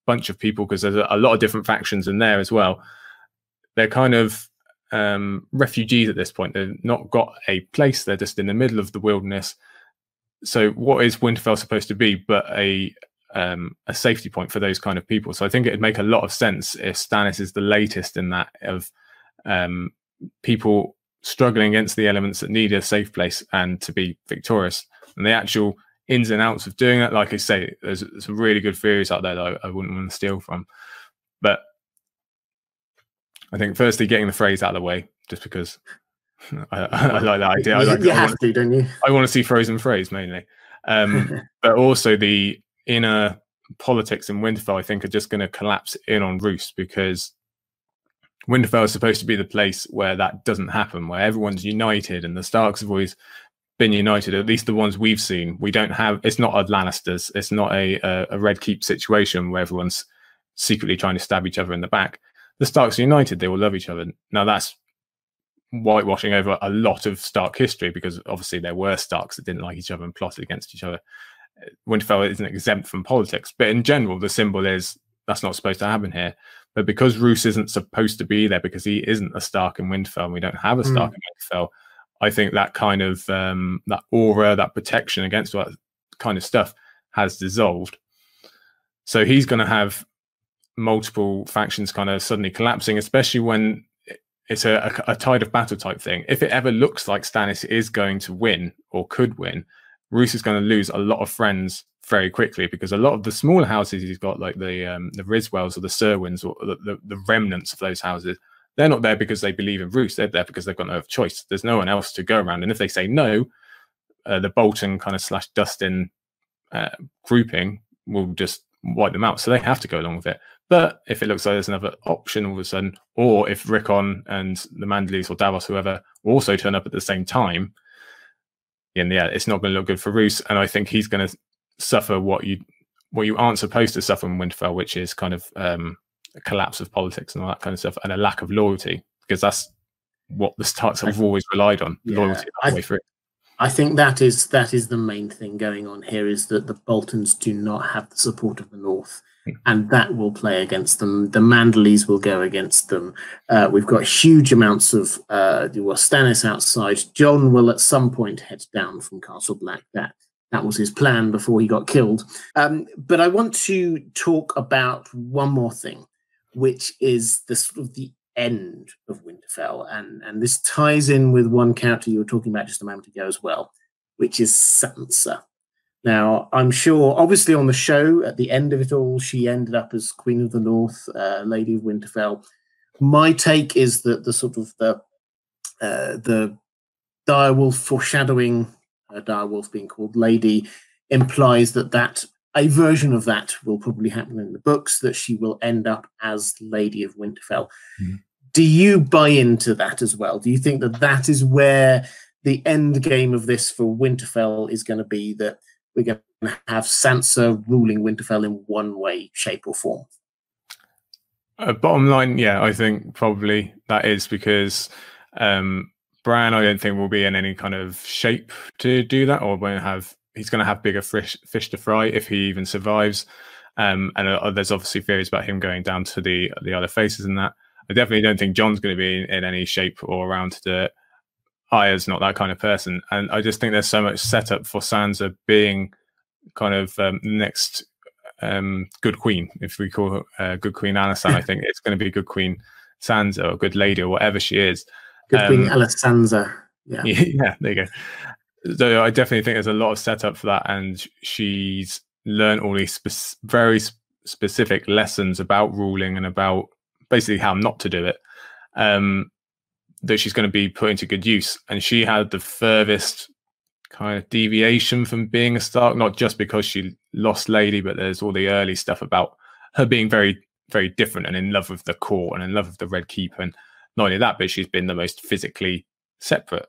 bunch of people, because there's a lot of different factions in there as well, they're kind of refugees at this point. They've not got a place. They're just in the middle of the wilderness. So what is Winterfell supposed to be but a safety point for those kind of people? So I think it'd make a lot of sense if Stannis is the latest in that, of people struggling against the elements that need a safe place and to be victorious. And the actual ins and outs of doing that, like I say, there's some really good theories out there that I wouldn't want to steal from. But I think firstly getting the phrase out of the way, just because I like that idea. You have to, don't you? I want to see frozen phrase mainly. But also the inner politics in Winterfell, I think, are just going to collapse in on Roose, because Winterfell is supposed to be the place where that doesn't happen, where everyone's united, and the Starks have always been united, at least the ones we've seen. We don't have, it's not a Lannisters, it's not a Red Keep situation where everyone's secretly trying to stab each other in the back. The Starks are united, they all love each other. Now that's whitewashing over a lot of Stark history, because obviously there were Starks that didn't like each other and plotted against each other. Winterfell isn't exempt from politics, but in general the symbol is that's not supposed to happen here. But because Roose isn't supposed to be there, because he isn't a Stark in Winterfell and we don't have a Stark in Winterfell, I think that kind of that aura, that protection against that kind of stuff has dissolved. So he's going to have multiple factions kind of suddenly collapsing, especially when it's a tide of battle type thing. If it ever looks like Stannis is going to win or could win, Roose is going to lose a lot of friends very quickly, because a lot of the smaller houses he's got, like the Riswells or the Serwyns or the remnants of those houses, they're not there because they believe in Roose. They're there because they've got no other choice. There's no one else to go around. And if they say no, the Bolton kind of / Dustin grouping will just wipe them out. So they have to go along with it. But if it looks like there's another option all of a sudden, or if Rickon and the Manderlys or Davos, whoever, also turn up at the same time, it's not going to look good for Roose. And I think he's going to suffer what you aren't supposed to suffer in Winterfell, which is kind of a collapse of politics and all that kind of stuff, and a lack of loyalty, because that's what the Starks have always relied on, loyalty that way through. I think that is the main thing going on here, is that the Boltons do not have the support of the North, and that will play against them. The Manderlys will go against them. We've got huge amounts of Stannis outside. Jon will at some point head down from Castle Black. That was his plan before he got killed. But I want to talk about one more thing, which is the sort of the end of Winterfell. And this ties in with one character you were talking about just a moment ago as well, which is Sansa. Now, I'm sure, obviously on the show, at the end of it all, she ended up as Queen of the North, Lady of Winterfell. My take is that the sort of the direwolf foreshadowing, direwolf being called Lady, implies that a version of that will probably happen in the books, that she will end up as Lady of Winterfell. Do you buy into that as well? Do you think that is where the end game of this for Winterfell is going to be, that we're going to have Sansa ruling Winterfell in one way, shape or form? Bottom line, yeah, I think probably that is, because Bran, I don't think, will be in any kind of shape to do that, or won't have he's going to have bigger fish to fry if he even survives. And there's obviously theories about him going down to the other faces and that. I definitely don't think Jon's going to be in any shape or around to do it. Arya's not that kind of person. And I just think there's so much setup for Sansa being kind of next good queen, if we call her good Queen Alysanne. I think it's going to be good Queen Sansa or good lady or whatever she is. Good Queen Alysanne. Yeah. Yeah, there you go. So I definitely think there's a lot of setup for that, and she's learned all these very specific lessons about ruling and about basically how not to do it, that she's going to be put into good use. And she had the furthest kind of deviation from being a Stark, not just because she lost Lady, but there's all the early stuff about her being very, very different and in love with the court and in love with the Red Keep. And not only that, but she's been the most physically separate.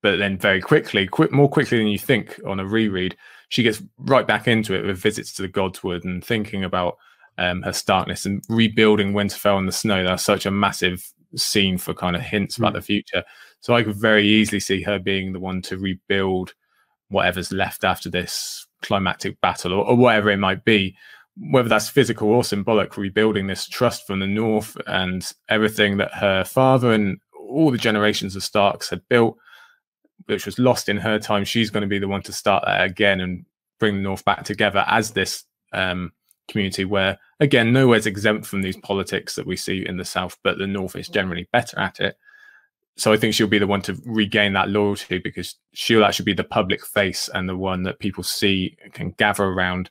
But then very quickly, more quickly than you think on a reread, she gets right back into it with visits to the Godswood and thinking about her Starkness and rebuilding Winterfell in the snow. That's such a massive scene for kind of hints about the future. So I could very easily see her being the one to rebuild whatever's left after this climactic battle, or whatever it might be, whether that's physical or symbolic, rebuilding this trust from the North and everything that her father and all the generations of Starks had built, which was lost in her time. She's going to be the one to start that again and bring the North back together as this community where, again, nowhere's exempt from these politics that we see in the South, but the North is generally better at it. So I think she'll be the one to regain that loyalty, because she'll actually be the public face and the one that people see and can gather around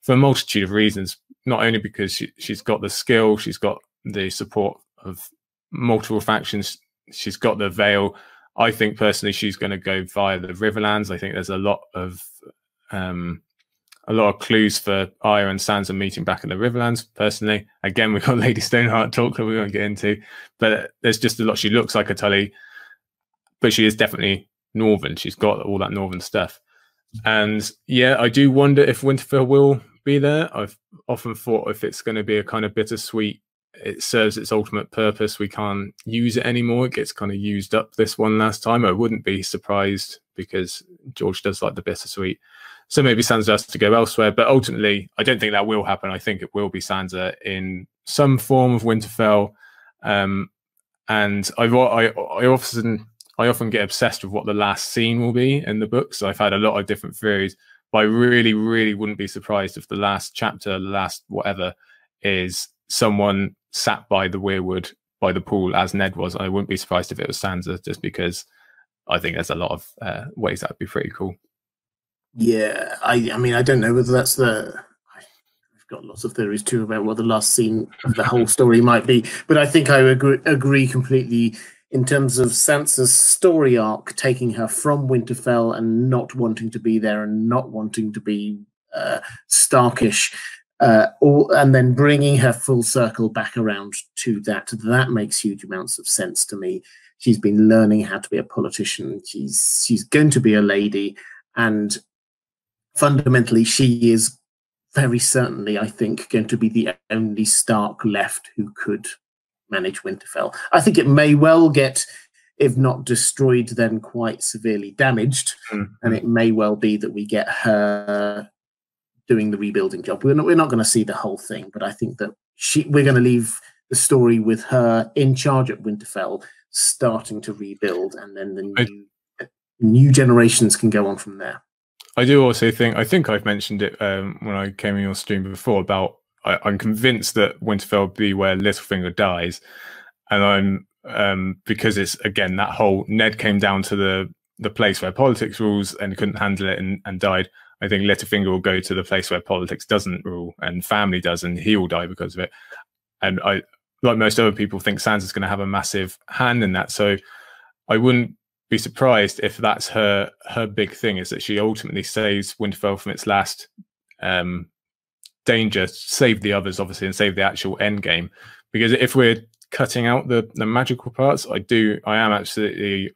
for a multitude of reasons, not only because she's got the skill, she's got the support of multiple factions, she's got the veil. I think personally she's going to go via the Riverlands. I think there's a lot of clues for Arya and Sansa meeting back in the Riverlands. Personally, again, we've got Lady Stoneheart talk that we won't get into, but there's just a lot. She looks like a Tully, but she is definitely Northern. She's got all that Northern stuff. And yeah, I do wonder if Winterfell will be there. I've often thought if it's going to be a kind of bittersweet, it serves its ultimate purpose, we can't use it anymore, it gets kind of used up this one last time. I wouldn't be surprised, because George does like the bittersweet. So maybe Sansa has to go elsewhere, but ultimately I don't think that will happen. I think it will be Sansa in some form of Winterfell. And I often get obsessed with what the last scene will be in the books. I've had a lot of different theories, but I really, really wouldn't be surprised if the last chapter, the last whatever, is someone sat by the weirwood, by the pool, as Ned was. I wouldn't be surprised if it was Sansa, just because I think there's a lot of ways that would be pretty cool. Yeah, I mean, I don't know whether that's the... I've got lots of theories too about what the last scene of the whole story might be, but I think I agree completely in terms of Sansa's story arc, taking her from Winterfell and not wanting to be there and not wanting to be Starkish, and then bringing her full circle back around to that. That makes huge amounts of sense to me. She's been learning how to be a politician. She's going to be a lady, and fundamentally, she is very certainly, I think, going to be the only Stark left who could manage Winterfell. I think it may well get, if not destroyed, then quite severely damaged, and it may well be that we get her doing the rebuilding job. We're not going to see the whole thing, but I think that we're going to leave the story with her in charge at Winterfell, starting to rebuild, and then the new generations can go on from there. I do also think, I think I've mentioned it when I came in your stream before, about I'm convinced that Winterfell will be where Littlefinger dies, and I'm because it's, again, that whole Ned came down to the place where politics rules and couldn't handle it and died. I think Littlefinger will go to the place where politics doesn't rule and family does, and he will die because of it. And I, like most other people, think Sansa's going to have a massive hand in that. So I wouldn't be surprised if that's her big thing, is that she ultimately saves Winterfell from its last danger, save the others, obviously, and save the actual end game. Because if we're cutting out the magical parts, I am absolutely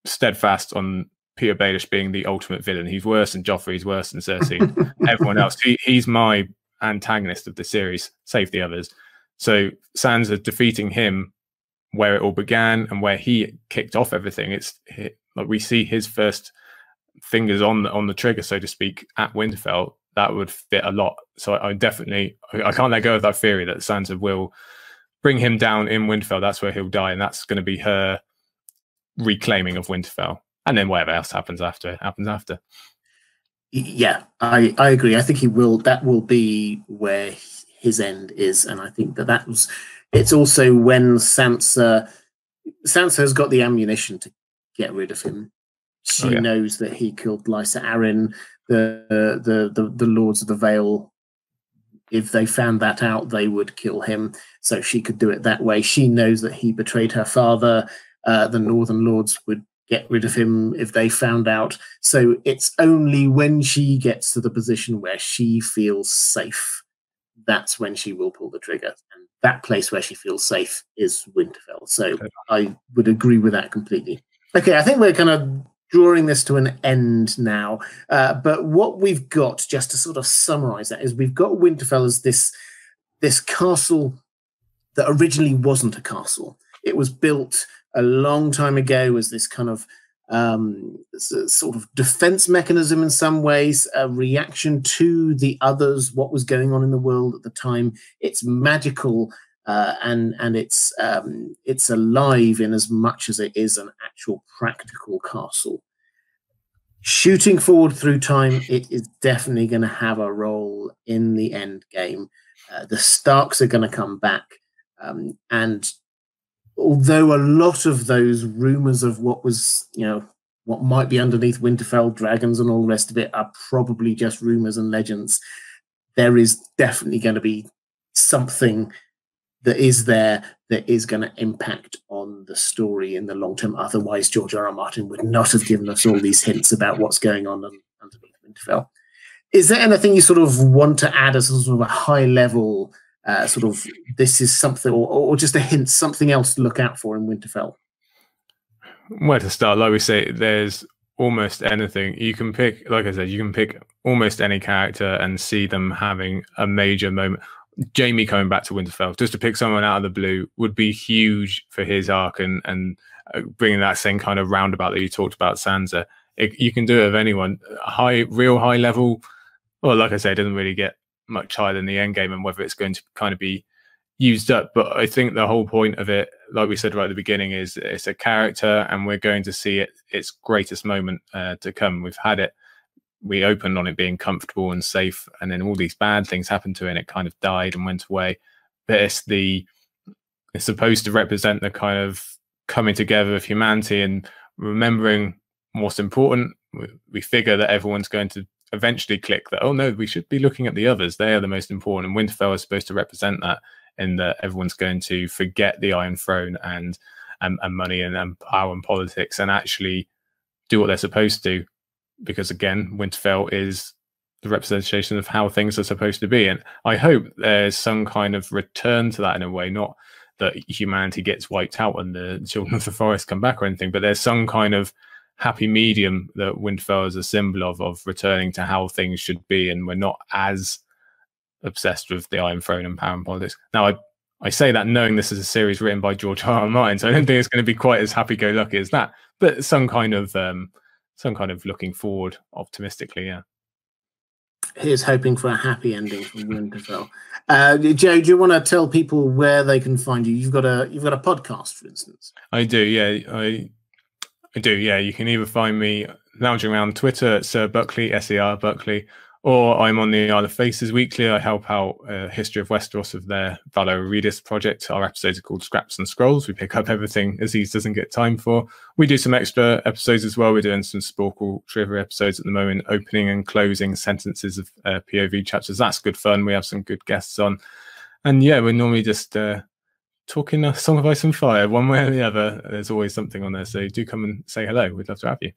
steadfast on Peter Baelish being the ultimate villain. He's worse than Joffrey, he's worse than Cersei, everyone else. He's my antagonist of the series, save the others. So Sansa defeating him where it all began and where he kicked off everything, it's like we see his first fingers on the trigger, so to speak, at Winterfell, that would fit a lot. So I can't let go of that theory that Sansa will bring him down in Winterfell. That's where he'll die, and that's going to be her reclaiming of Winterfell. And then whatever else happens after. Yeah, I agree. I think he will. That will be where his end is, and I think that was. It's also when Sansa has got the ammunition to get rid of him. She knows that he killed Lysa Arryn, the Lords of the Vale. If they found that out, they would kill him. So she could do it that way. She knows that he betrayed her father. The Northern Lords would get rid of him if they found out. So it's only when she gets to the position where she feels safe, that's when she will pull the trigger. And that place where she feels safe is Winterfell. So I would agree with that completely. Okay, I think we're kind of drawing this to an end now. But what we've got, just to sort of summarize that, is we've got Winterfell as this castle that originally wasn't a castle. It was built a long time ago as this kind of sort of defense mechanism in some ways, a reaction to the others, what was going on in the world at the time. It's magical and it's alive in as much as it is an actual practical castle. Shooting forward through time, it is definitely going to have a role in the end game. The Starks are going to come back, and although a lot of those rumors of what was, what might be underneath Winterfell, dragons and all the rest of it, are probably just rumors and legends, there is definitely going to be something that is there that is going to impact on the story in the long term. Otherwise, George R.R. Martin would not have given us all these hints about what's going on underneath Winterfell. Is there anything you sort of want to add as sort of a high level sort of, this is something, or just a hint, something else to look out for in Winterfell? Where to start? Like we say, there's almost anything. You can pick, like I said, you can pick almost any character and see them having a major moment. Jaime coming back to Winterfell, just to pick someone out of the blue, would be huge for his arc, and bringing that same kind of roundabout that you talked about, Sansa. You can do it with anyone. Real high level, well, like I say, it doesn't really get much higher than the end game, and whether it's going to kind of be used up. But I think the whole point of it, like we said right at the beginning, is it's a character, and we're going to see its greatest moment to come. We've had it. We opened on it being comfortable and safe, and then all these bad things happened to it, and it kind of died and went away. But it's supposed to represent the kind of coming together of humanity and remembering what's important. We figure that everyone's going to eventually click that, oh no, we should be looking at the others. They are the most important. And Winterfell is supposed to represent that, in that everyone's going to forget the Iron Throne and money and power and politics, and actually do what they're supposed to. Because again, Winterfell is the representation of how things are supposed to be. And I hope there's some kind of return to that in a way, not that humanity gets wiped out and the children of the forest come back or anything, but there's some kind of happy medium that Winterfell is a symbol of returning to how things should be, and we're not as obsessed with the Iron Throne and power and politics. Now, I say that knowing this is a series written by George R.R. Martin, so I don't think it's going to be quite as happy-go-lucky as that, but some kind of looking forward optimistically, yeah. Here's hoping for a happy ending for Winterfell. Joe, do you want to tell people where they can find you? You've got a podcast, for instance. I do, yeah. I do, yeah. You can either find me lounging around Twitter at Sir Buckley, SER Buckley, or I'm on the Isle of Faces weekly. I help out History of Westeros with their Valar Redis project. Our episodes are called Scraps and Scrolls. We pick up everything Aziz doesn't get time for. We do some extra episodes as well. We're doing some Sporkle trivia episodes at the moment, opening and closing sentences of POV chapters. That's good fun. We have some good guests on. And yeah, we're normally just talking a Song of Ice and Fire, one way or the other. There's always something on there. So do come and say hello. We'd love to have you.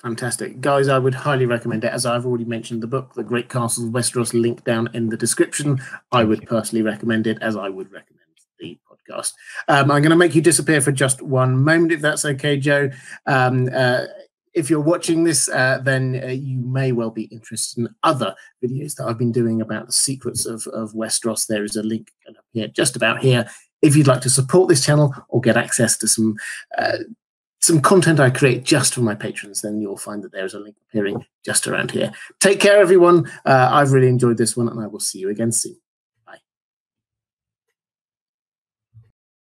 Fantastic. Guys, I would highly recommend it. As I've already mentioned, the book, The Great Castles of Westeros, link down in the description. I would personally recommend it, as I would recommend the podcast. I'm going to make you disappear for just one moment, if that's okay, Joe. If you're watching this, then you may well be interested in other videos that I've been doing about the secrets of Westeros. There is a link here, just about here, if you'd like to support this channel or get access to some some content I create just for my patrons, then you'll find that there is a link appearing just around here. Take care, everyone. I've really enjoyed this one, and I will see you again soon.